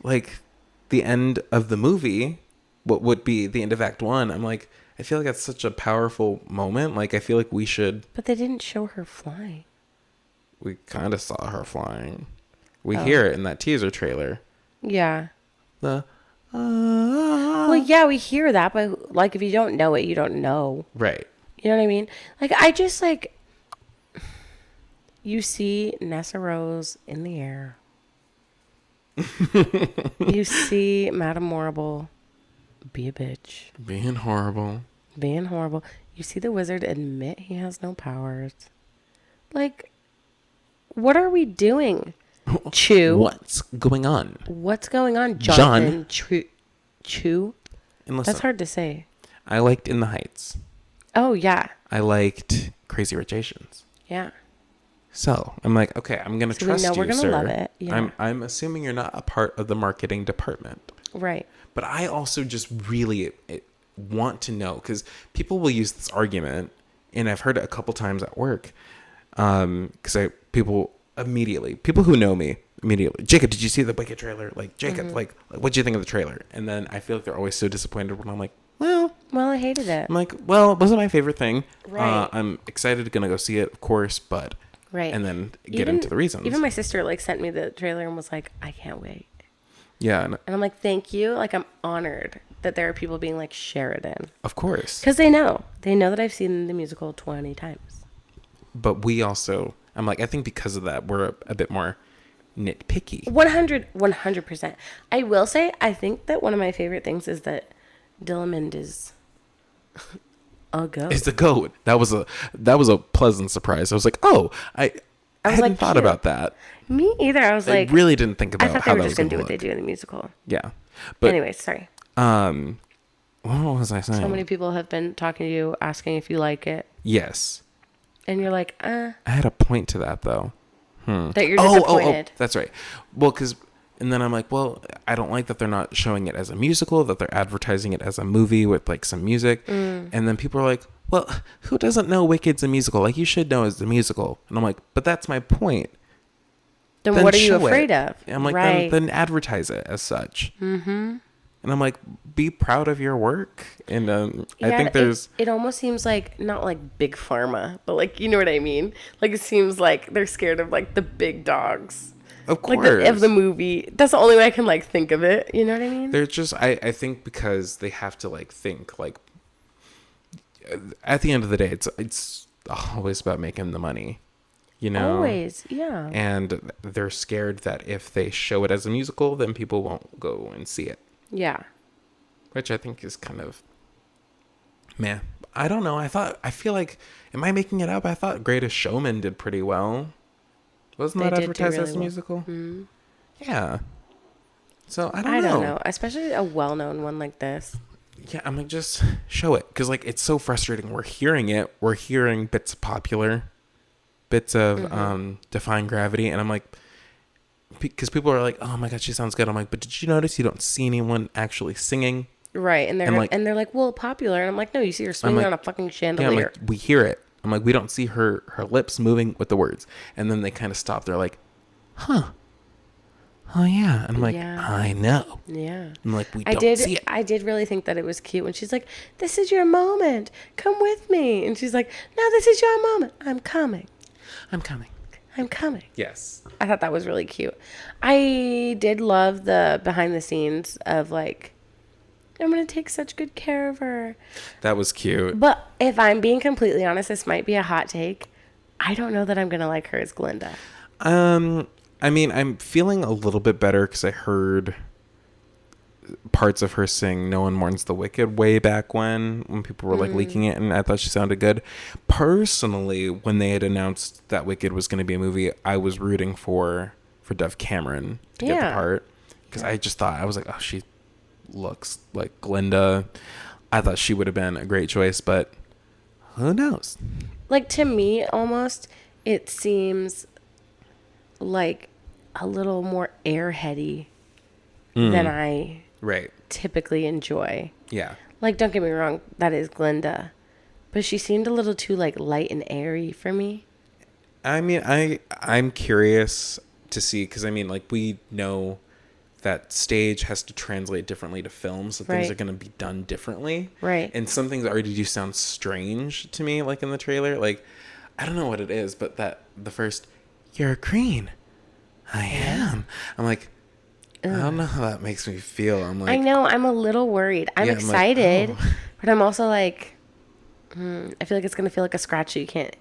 like the end of the movie, what would be the end of act 1. I'm like, I feel like that's such a powerful moment. Like, I feel like we should. But they didn't show her flying. We kind of saw her flying. We hear it in that teaser trailer. Yeah. The. Well, yeah, we hear that, but like, if you don't know it, you don't know. Right. You know what I mean? Like, I just like. You see Nessa Rose in the air. You see Madame Morrible be a bitch. Being horrible. You see the wizard admit he has no powers. Like, what are we doing? Chew. What's going on? What's going on, Jonathan? Chew. And listen, That's hard to say. I liked In the Heights. Oh, yeah. I liked Crazy Rich Asians. Yeah. So I'm like, okay, I'm gonna trust you, we're gonna sir. love it. Yeah. I'm assuming you're not a part of the marketing department. Right. But I also just really want to know, because people will use this argument, and I've heard it a couple times at work. Because people who know me immediately, Jacob, did you see the Wicked trailer? Like, Jacob, like, what'd you think of the trailer? And then I feel like they're always so disappointed when I'm like, well, I hated it. I'm like, well, it wasn't my favorite thing. Right. I'm excited, gonna go see it, of course, but. Right. And then get into the reasons. Even my sister like sent me the trailer and was like, I can't wait. Yeah. And I'm like, thank you. Like, I'm honored that there are people being like Sheradyn. Of course. Because they know that I've seen the musical 20 times. But we also, I'm like, I think because of that, we're a bit more nitpicky. 100%. I will say, I think that one of my favorite things is that Dillamond is a goat. It's the goat. That was a pleasant surprise. I was like, oh, I hadn't like, thought cute. about that. Me either. I was like, I really didn't think about I thought how they were that just was going to do look. what they do in the musical. Yeah. But anyway, sorry. what was I saying? So many people have been talking to you, asking if you like it. Yes. And you're like, I had a point to that, though. That you're disappointed. That's right. Well, and then I'm like, well, I don't like that they're not showing it as a musical, that they're advertising it as a movie with like some music. And then people are like, well, who doesn't know Wicked's a musical? Like, you should know it's a musical. And I'm like, but that's my point. Then what are you afraid of? And I'm like, right. then advertise it as such. Mm-hmm. And I'm like, be proud of your work. And I think there's... It almost seems like, not like big pharma, but like, you know what I mean? Like, it seems like they're scared of like the big dogs. Of course. Like of the movie. That's the only way I can like think of it. You know what I mean? They're just, I think because they have to like think like, at the end of the day, it's always about making the money, you know? Always, yeah. And they're scared that if they show it as a musical, then people won't go and see it. Yeah. Which I think is kind of, man, I don't know. I feel like, am I making it up? I thought Greatest Showman did pretty well. Wasn't They that did do advertised really as a well. musical? Mm-hmm. Yeah. So I I don't don't know. know, especially a well-known one like this. Yeah, I'm like, just show it. Because, like, it's so frustrating. We're hearing it. We're hearing bits of Popular, bits of Defying Gravity. And I'm like, because people are like, oh my God, she sounds good. I'm like, but did you notice you don't see anyone actually singing? Right, and they're like, well, Popular, and I'm like, no, you see her swinging like, on a fucking Yeah, I'm chandelier. like, we hear it. I'm like, we don't see her lips moving with the words. And then they kind of stop. They're like, huh. Oh, yeah. And I'm like, Yeah. I know. Yeah. I'm like, we don't see it. I did really think that it was cute when she's like, this is your moment. Come with me. And she's like, no, this is your moment. I'm coming. I'm coming. I'm coming. Yes. I thought that was really cute. I did love the behind the scenes of like, I'm going to take such good care of her. That was cute. But if I'm being completely honest, this might be a hot take. I don't know that I'm going to like her as Glinda. I mean, I'm feeling a little bit better because I heard parts of her sing No One Mourns the Wicked way back when people were like leaking it, and I thought she sounded good. Personally, when they had announced that Wicked was going to be a movie, I was rooting for Dove Cameron to get the part, because I just thought, I was like, oh, she looks like Glinda. I thought she would have been a great choice, but who knows? Like, to me, almost, it seems like a little more airheady than I typically enjoy. Yeah. Like, don't get me wrong, that is Glinda. But she seemed a little too, like, light and airy for me. I mean, I'm curious to see, because I mean, like, we know that stage has to translate differently to film, so things are going to be done differently. Right. And some things already do sound strange to me, like in the trailer. Like, I don't know what it is, but the first, you're a queen. I am. I'm like, I don't know how that makes me feel. I'm like, I know, I'm a little worried. I'm excited, I'm like, oh. but I'm also like, I feel like it's going to feel like a scratch you can't,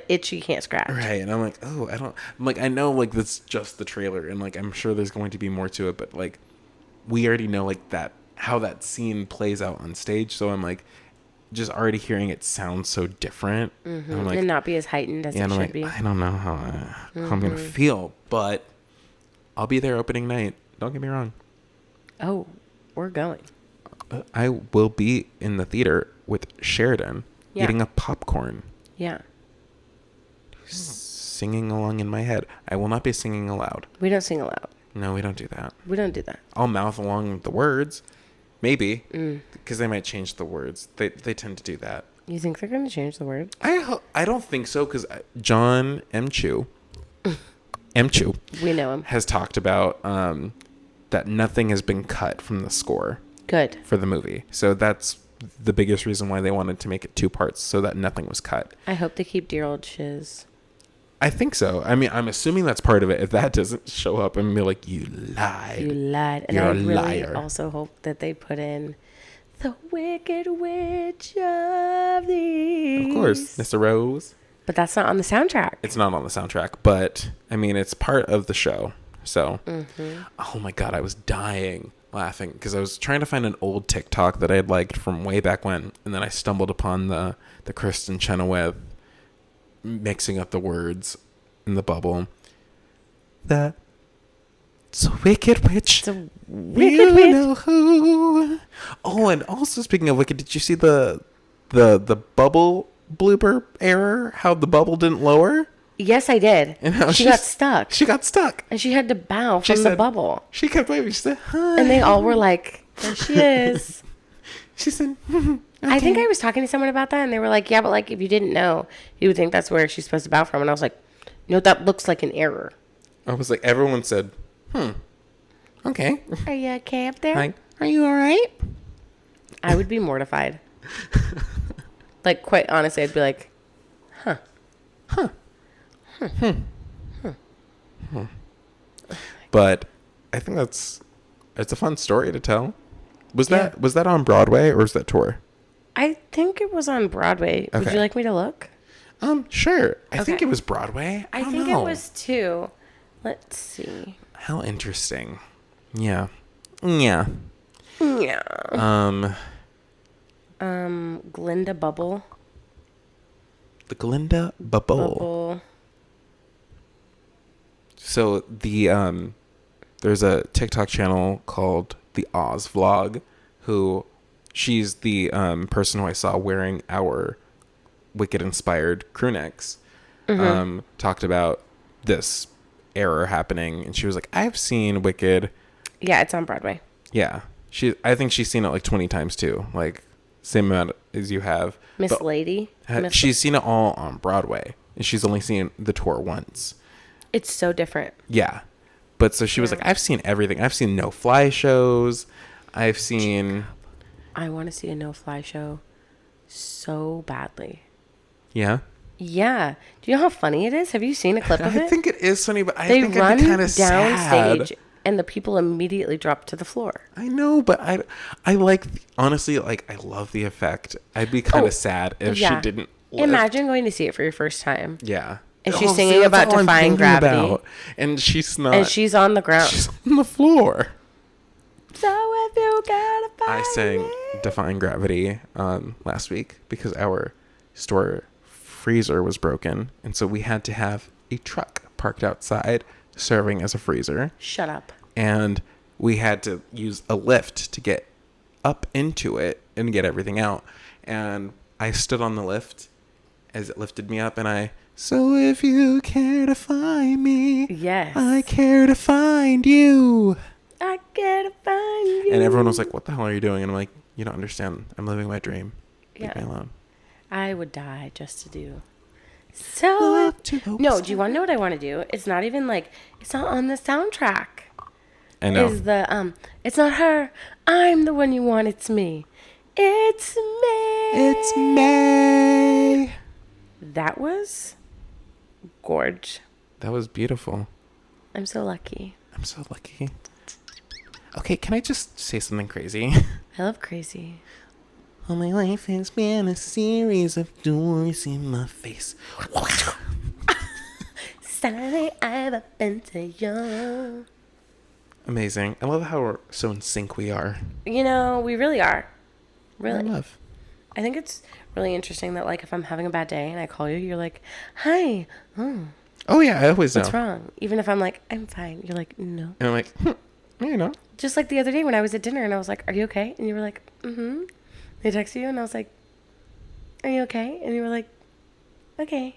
itch you can't scratch. Right. And I'm like, oh, I'm like, I know, like, that's just the trailer, and like, I'm sure there's going to be more to it, but like, we already know like that, how that scene plays out on stage. So I'm like, just already hearing it sounds so different. I'm like, and not be as heightened as it should like, be. I don't know how I'm going to feel, but I'll be there opening night. Don't get me wrong. Oh, we're going. I will be in the theater with Sheradyn eating a popcorn. Yeah. Singing along in my head. I will not be singing aloud. We don't sing aloud. No, we don't do that. We don't do that. I'll mouth along the words. Maybe. Because they might change the words. They tend to do that. You think they're going to change the word? I don't think so, because John M. Chu, we know him, has talked about that nothing has been cut from the score. Good. For the movie. So that's the biggest reason why they wanted to make it 2 parts, so that nothing was cut. I hope they keep dear old Shiz. I think so. I mean, I'm assuming that's part of it. If that doesn't show up, I'm gonna be like, you lied. You lied. And You're I a really liar. also hope that they put in the Wicked Witch of the East. Of course, Mr. Rose. But that's not on the soundtrack. It's not on the soundtrack, but I mean, it's part of the show. So, oh my God, I was dying laughing because I was trying to find an old TikTok that I had liked from way back when, and then I stumbled upon the Kristen Chenoweth mixing up the words in the bubble. It's a wicked witch. It's a wicked you witch. know who. Oh, and also speaking of wicked, did you see the bubble blooper error? How the bubble didn't lower? Yes, I did. And how she got stuck. She got stuck. And she had to bow from the bubble. She kept waving. She said, hi. And they all were like, there she is. She said, okay. I think I was talking to someone about that, and they were like, yeah, but like if you didn't know, you would think that's where she's supposed to bow from. And I was like, no, that looks like an error. I was like, everyone said, okay. Are you okay up there? Like, are you all right? I would be mortified. Like, quite honestly, I'd be like, But I think it's a fun story to tell. Was that on Broadway or was that tour? I think it was on Broadway. Would Okay. you like me to look? Sure. I think Okay. it was Broadway. I don't think know. it was 2. Let's see. How interesting. Yeah. Yeah. Yeah. Um, Glinda Bubble. the Glinda Bubble. Bubble. So there's a TikTok channel called the Oz Vlog, who she's the person who I saw wearing our Wicked inspired crew necks. Talked about this error happening, and she was like, "I've seen Wicked." Yeah, it's on Broadway. Yeah, I think she's seen it like 20 times too, like same amount as you have. Miss But Lady. she's seen it all on Broadway, and she's only seen the tour once. It's so different. Yeah. But so she was like, I've seen everything. I've seen no fly shows. I've seen. I want to see a no-fly show so badly. Yeah. Yeah. Do you know how funny it is? Have you seen a clip of I it? think it is funny, but I They think run it'd be kind of downstage sad. and the people immediately drop to the floor. I know, but I like, honestly, like, I love the effect. I'd be kind of sad if she didn't lift. Imagine going to see it for your first time. Yeah. And she's see, singing that's about all I'm defying thinking gravity. about. And she's not. And she's on the ground. She's on the floor. So if you gotta find I sang me. Defying Gravity last week because our store freezer was broken, and so we had to have a truck parked outside serving as a freezer, Shut up. and we had to use a lift to get up into it and get everything out. And I stood on the lift as it lifted me up, and so if you care to find me, Yes. I care to find you. I gotta find you. And everyone was like, what the hell are you doing? And I'm like, you don't understand. I'm living my dream. Leave me Yeah. alone. I would die just to do. So Up to the no, do you want to know what I want to do? It's not even like it's not on the soundtrack. I know. Is the it's not her. I'm the one you want. It's me. It's me. It's May. That was gorge. That was beautiful. I'm so lucky. I'm so lucky. Okay, can I just say something crazy? I love crazy. All my life has been a series of doors in my face. Sorry, I've been to you. Amazing. I love how so in sync we are. You know, we really are. Really. I love. I think it's really interesting that, like, if I'm having a bad day and I call you, you're like, hi. Oh, Oh yeah, I always know. what's wrong? Even if I'm like, I'm fine. You're like, no. And I'm like, you know. Just like the other day when I was at dinner and I was like, are you okay? And you were like, mm-hmm. They texted you and I was like, are you okay? And you were like, okay.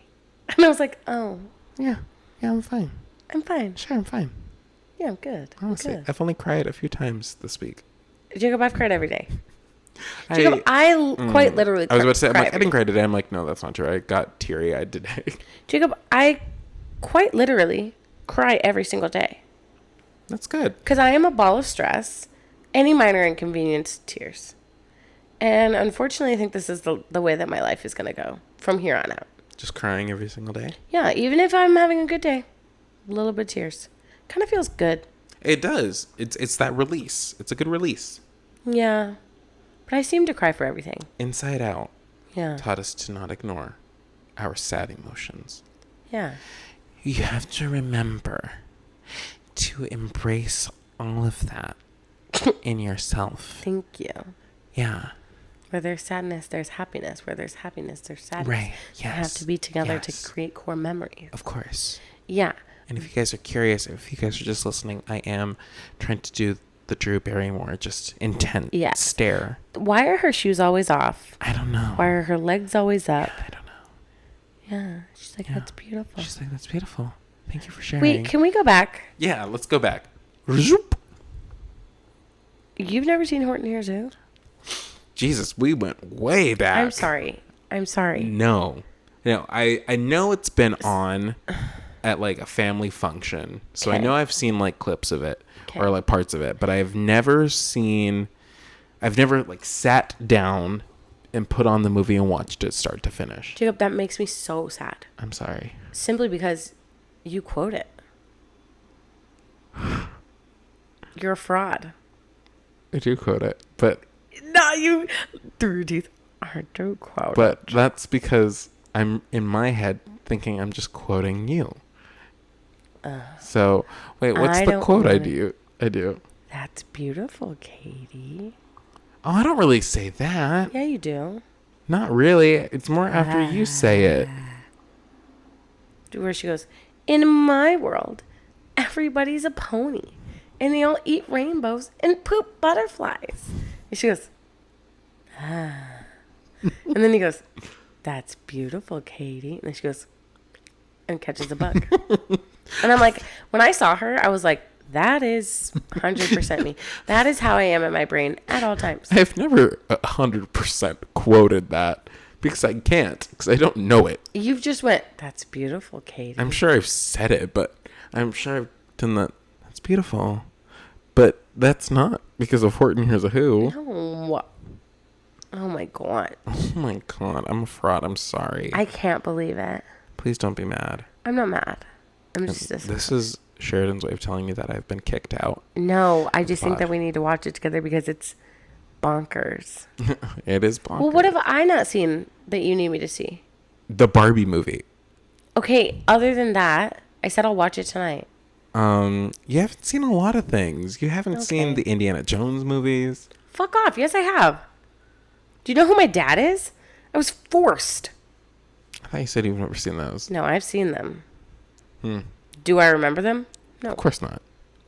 And I was like, oh, Yeah, I'm fine. I'm fine. Sure, I'm fine. Yeah, I'm good. I'm Honestly, good. I've only cried a few times this week. Jacob, I've cried every day. Jacob, I quite literally I was about to say, I'm cry like, I every didn't cry today. I'm like, no, that's not true. I got teary-eyed today. Jacob, I quite literally cry every single day. That's good. Because I am a ball of stress. Any minor inconvenience, tears. And unfortunately, I think this is the way that my life is going to go from here on out. Just crying every single day. Yeah, even if I'm having a good day, a little bit of tears. Kind of feels good. It does. It's that release. It's a good release. Yeah. But I seem to cry for everything. Inside Out Yeah. taught us to not ignore our sad emotions. Yeah. You have to remember to embrace all of that in yourself. Thank you. Yeah. Where there's sadness, there's happiness. Where there's happiness, there's sadness. Right. They have Yes. to be together Yes. to create core memories. Of course. Yeah. And if you guys are curious, if you guys are just listening, I am trying to do the Drew Barrymore just intent Yes. stare. Why are her shoes always off? I don't know. Why are her legs always up? I don't know. Yeah. She's like, Yeah. that's beautiful. She's like, that's beautiful. Thank you for sharing. Wait, can we go back? Yeah, let's go back. Zoop. You've never seen Horton Hears Who? Jesus, we went way back. I'm sorry. I'm sorry. No, I know it's been on at like a family function, so I Okay. know I've seen like clips of it Okay. or like parts of it, but I've never like sat down and put on the movie and watched it start to finish. Jacob, that makes me so sad. I'm sorry. Simply because you quote it. You're a fraud. I do quote it, but Not you. Through your teeth. I do quote that's because I'm in my head thinking I'm just quoting you. So, wait, what's I the don't quote want I it. do? That's beautiful, Katie. Oh, I don't really say that. Yeah, you do. Not really. It's more after you say it. Where she goes, in my world, everybody's a pony. And they all eat rainbows and poop butterflies. And she goes, ah. And then he goes, that's beautiful, Katie. And then she goes, and catches a bug. And I'm like, when I saw her, I was like, that is 100% me. That is how I am in my brain at all times. I've never 100% quoted that because I can't, because I don't know it. You've just went, that's beautiful, Katie. I'm sure I've said it, but I'm sure I've done that. That's beautiful. But that's not because of Horton Hears a Who. No. Oh my God. Oh my God. I'm a fraud. I'm sorry. I can't believe it. Please don't be mad. I'm not mad. I'm just This is Sheradyn's way of telling me that I've been kicked out. No, I just think that we need to watch it together because it's bonkers. It is bonkers. Well, what have I not seen that you need me to see? The Barbie movie. Okay, other than that, I said I'll watch it tonight. You haven't seen a lot of things. You haven't seen the Indiana Jones movies. Fuck off. Yes, I have. Do you know who my dad is? I was forced. I thought you said you've never seen those. No, I've seen them. Do I remember them? No. Of course not.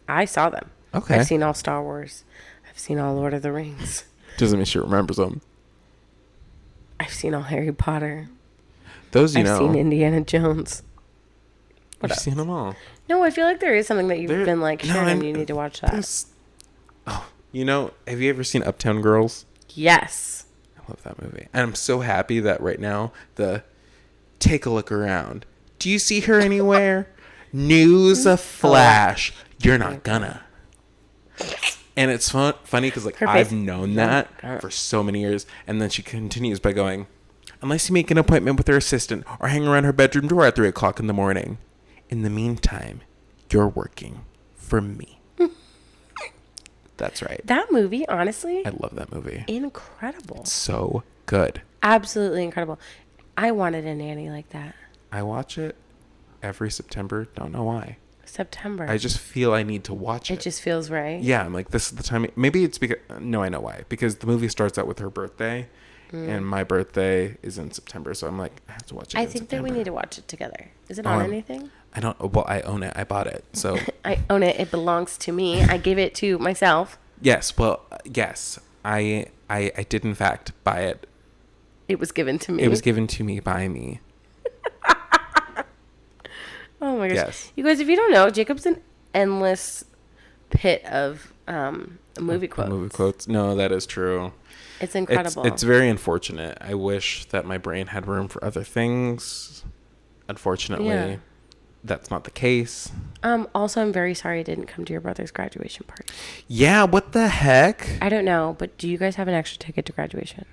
I saw them. Okay. I've seen all Star Wars. I've seen all Lord of the Rings. Doesn't mean she remembers them. I've seen all Harry Potter. Those I've seen Indiana Jones. What You've seen them all. No, I feel like there is something that you've been like, Sheradyn, you need to watch that. Oh, have you ever seen Uptown Girls? Yes. I love that movie. And I'm so happy that right now, take a look around. Do you see her anywhere? News a flash. You're not gonna. And it's funny because I've known that for so many years. And then she continues by going, unless you make an appointment with her assistant or hang around her bedroom door at 3 o'clock in the morning. In the meantime, you're working for me. That's right. That movie, honestly. I love that movie. Incredible. It's so good. Absolutely incredible. I wanted a nanny like that. I watch it every September. Don't know why. September. I just feel I need to watch it. It just feels right. Yeah, I'm like, this is the time. Maybe it's because... No, I know why. Because the movie starts out with her birthday. And my birthday is in September. So I'm like, I have to watch it I think that we need to watch it together. Is it on anything? I don't... Well, I own it. I bought it. So... I own it. It belongs to me. I gave it to myself. Yes. Well, yes. I did, in fact, buy it. It was given to me. It was given to me by me. Oh my gosh. Yes. You guys, if you don't know, Jacob's an endless pit of movie quotes. Movie quotes. No, that is true. It's incredible. It's very unfortunate. I wish that my brain had room for other things. Unfortunately, that's not the case. Also, I'm very sorry I didn't come to your brother's graduation party. Yeah, what the heck? I don't know, but do you guys have an extra ticket to graduation?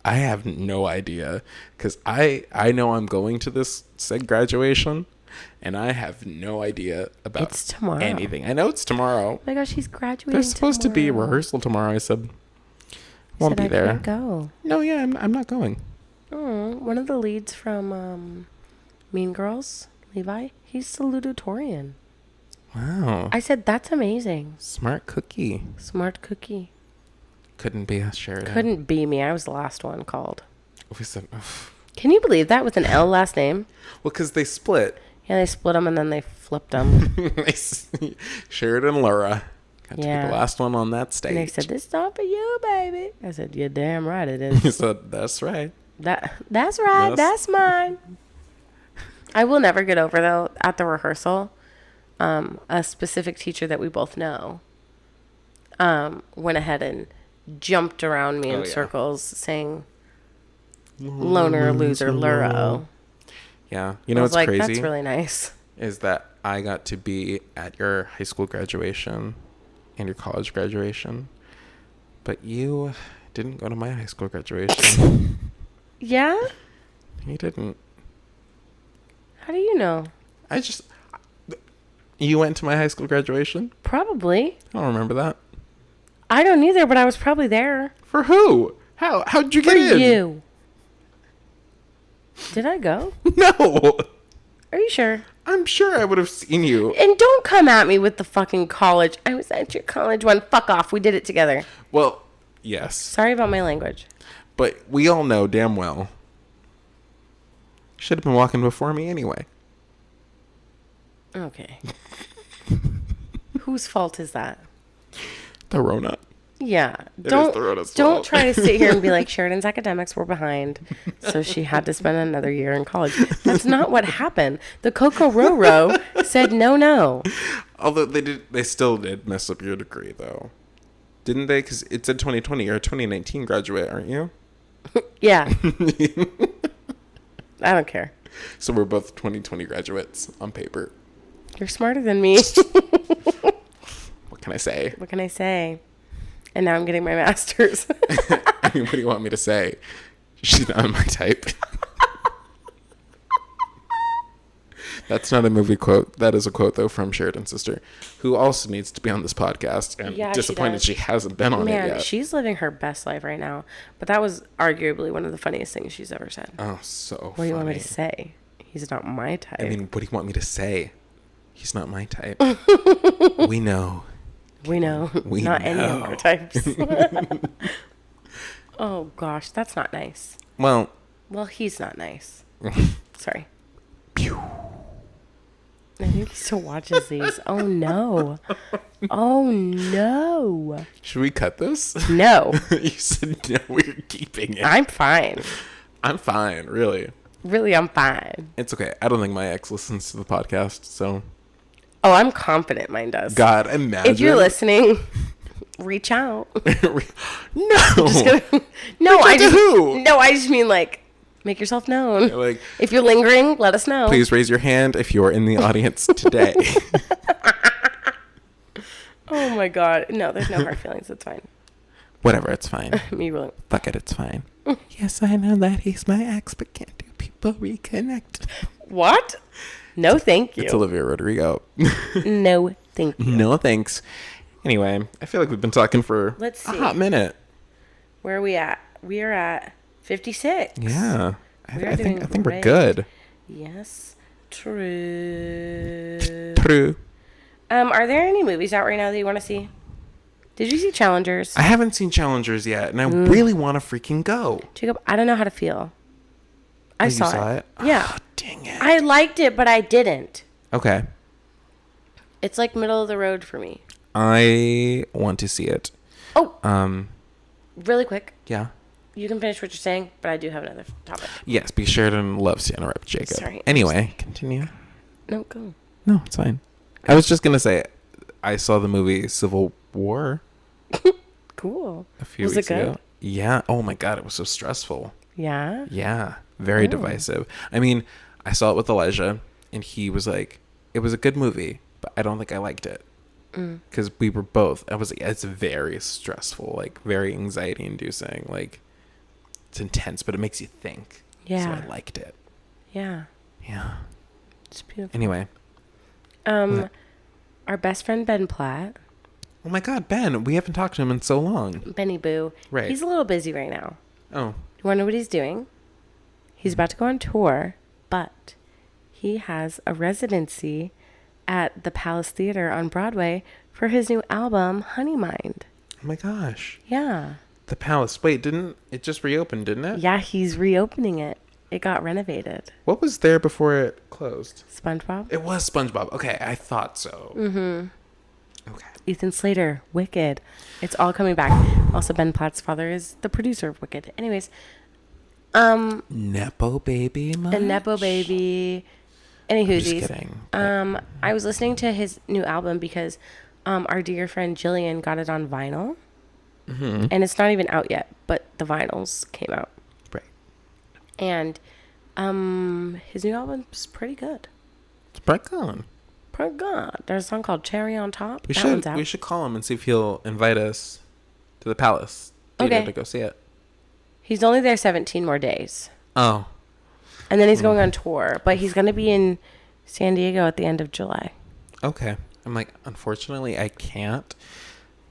I have no idea, because I know I'm going to this said graduation, and I have no idea about It's tomorrow. anything. I know it's tomorrow. Oh my gosh, he's graduating. There's supposed to be a rehearsal tomorrow. I said, won't be there. I can't go. No, yeah, I'm not going. Oh, one of the leads from Mean Girls, Levi, he's salutatorian. Wow. I said, that's amazing. Smart cookie. Smart cookie. Couldn't be us, Sheradyn. Couldn't be me. I was the last one called. We said, Can you believe that with an L last name? well, because they split. Yeah, they split them and then they flipped them. Sheradyn and Laura got to be Yeah. the last one on that stage. And they said, this not for you, baby. I said, you're damn right it is. He said, that's right. That's right. Yes. That's mine. I will never get over, though, at the rehearsal, a specific teacher that we both know went ahead and jumped around me in circles saying, loner, loser, luro. Yeah. You know what's like, crazy? That's really nice. Is that I got to be at your high school graduation and your college graduation, but you didn't go to my high school graduation. Yeah? You didn't. How do you know? You went to my high school graduation? Probably. I don't remember that. I don't either, but I was probably there. For who? How'd you get in? For you. Did I go? No. Are you sure? I'm sure I would have seen you. And don't come at me with the fucking college. I was at your college one. Fuck off. We did it together. Well, yes. Sorry about my language. But we all know damn well. Should have been walking before me anyway. Okay. Whose fault is that? The Rona. Yeah. It is the Rona's Don't fault. try to sit here and be like, Sheradyn's academics were behind, so she had to spend another year in college. That's not what happened. The Coco Roro said no. Although they still did mess up your degree, though. Didn't they? Because it said 2020. You're a 2019 graduate, aren't you? Yeah. I don't care. So we're both 2020 graduates on paper. You're smarter than me. What can I say? What can I say? And now I'm getting my master's. I mean, what do you want me to say? She's not my type. That's not a movie quote. That is a quote, though, from Sheradyn's sister, who also needs to be on this podcast. And Yeah, disappointed she hasn't been on it Man, yet. she's living her best life right now. But that was arguably one of the funniest things she's ever said. Oh, so What do funny. you want me to say? He's not my type. I mean, what do you want me to say? He's not my type. We know. We know. We not know. any of our types. Oh, gosh. That's not nice. Well. Well, he's not nice. Sorry. Pew. I think he still watches these. Oh, no. Oh, no. Should we cut this? No. You said no, we're keeping it. I'm fine. I'm fine, really. Really, I'm fine. It's okay. I don't think my ex listens to the podcast, so. Oh, I'm confident mine does. God, imagine. If you're listening, reach out. No. Just gonna, no, Reach out to who? No, I just mean like make yourself known. Like, if you're lingering, let us know. please raise your hand if you're in the audience today. Oh my God. No, there's no hard feelings. It's fine. Whatever, it's fine. Me really. Fuck it, it's fine. Yes, I know that he's my ex, but can't do people reconnect? What? No, thank you. It's Olivia Rodrigo. No, thank you. No, thanks. Anyway, I feel like we've been talking for Let's a see. hot minute. Where are we at? We are at 56. Yeah. We are I doing think we're great. good. Yes. True. True. Are there any movies out right now that you want to see? Did you see Challengers? I haven't seen Challengers yet, and I really want to freaking go. Jacob, I don't know how to feel. I Oh, you saw it. Yeah. Oh, dang it. I liked it, but I didn't. Okay. It's like middle of the road for me. I want to see it. Oh, really quick. Yeah. You can finish what you're saying, but I do have another topic. Yes, because Sheradyn loves to interrupt Jacob. Sorry. Anyway, continue. No, go. No, it's fine. I was just going to say, I saw the movie Civil War Cool. a few Was weeks it good? ago. Yeah. Oh my God, it was so stressful. Yeah? Yeah. Very divisive. I mean, I saw it with Elijah, and he was like, it was a good movie, but I don't think I liked it. Because we were both, I was like, it's very stressful, like very anxiety inducing. Like, it's intense, but it makes you think. Yeah. So I liked it. Yeah. Yeah. It's beautiful. Anyway. Our best friend Ben Platt, Oh my God, Ben, we haven't talked to him in so long. Benny Boo. Right. He's a little busy right now. Oh. You want to know what he's doing? He's about to go on tour, but he has a residency at the Palace Theater on Broadway for his new album, Honey Mind. Oh my gosh. Yeah. The Palace. Wait, didn't it just reopened, didn't it? Yeah, he's reopening it. It got renovated. What was there before it closed? SpongeBob? It was SpongeBob. Okay, I thought so. Mm-hmm. Okay. Ethan Slater, Wicked. It's all coming back. Also, Ben Platt's father is the producer of Wicked. Anyways, Nepo baby much? a Nepo baby. Any Just hoosies. kidding. I was listening to his new album because our dear friend Jillian got it on vinyl. Mm-hmm. And it's not even out yet, but the vinyls came out. Right. And his new album's pretty good. It's back on. Pretty good. There's a song called Cherry on Top. We That should one's out. we should call him and see if he'll invite us to the Palace Theater Okay. to go see it. He's only there 17 more days. Oh. And then he's going on tour. But he's going to be in San Diego at the end of July. Okay. I'm like, unfortunately, I can't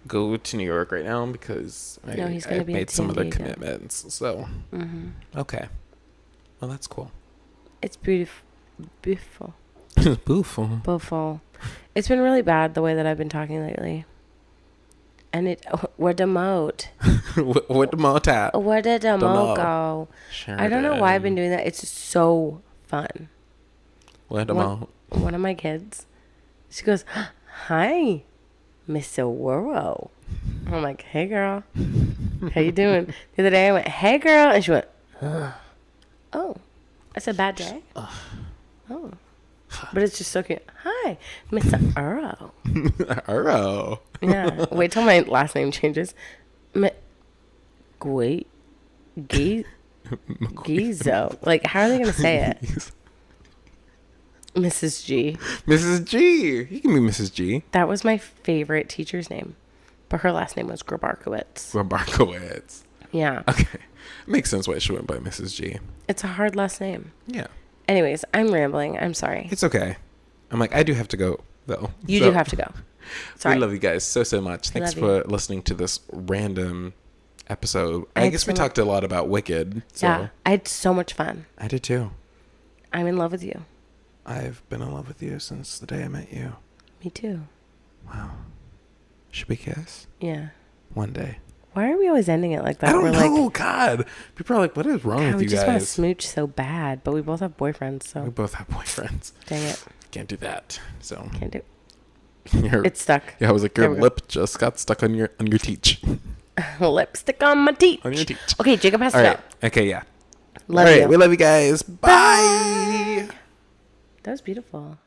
go to New York right now because No, he's gonna I've be in made some San other Diego. commitments. So, okay. Well, that's cool. It's beautiful. Beautiful. Beautiful. Beautiful. It's been really bad the way that I've been talking lately. And where'd the moat? What the moat at? Where did the moat Dunno. go? Sheradyn. I don't know why I've been doing that. It's so fun. Where the moat? One of my kids, she goes, "Hi, Mr. Worrow." I'm like, "Hey, girl. How you doing?" The other day I went, "Hey, girl," and she went, "Ugh." Oh, that's a bad day. Oh, but it's just so cute. "Hi, Mr. Urrow." Arrow. Yeah. Wait till my last name changes. Wait, Gizo. Like, how are they gonna say it? Mrs. G. Mrs. G. You can be Mrs. G. That was my favorite teacher's name, but her last name was Grabarkowitz. Grabarkowitz. Yeah. Okay. Makes sense why she went by Mrs. G. It's a hard last name. Yeah. Anyways, I'm rambling. I'm sorry. It's okay. I'm like, I do have to go, though. You do have to go. Sorry. We love you guys so much. Thanks for listening to this random episode. I guess we talked a lot about Wicked. So. Yeah. I had so much fun. I did too. I'm in love with you. I've been in love with you since the day I met you. Me too. Wow. Should we kiss? Yeah. One day. Why are we always ending it like that? I don't We're know. Like, God. People are like, what is wrong with we you just want to guys? smooch so bad, but we both have boyfriends, so. We both have boyfriends. Dang it. Can't do that. So. Can't do it. It's stuck. Yeah, I was like, your lip just got stuck on your teeth. Lipstick on my teeth. On your teeth. Okay, Jacob has to All right. go. Okay, yeah. Love All right, you. we love you guys. Bye. That was beautiful.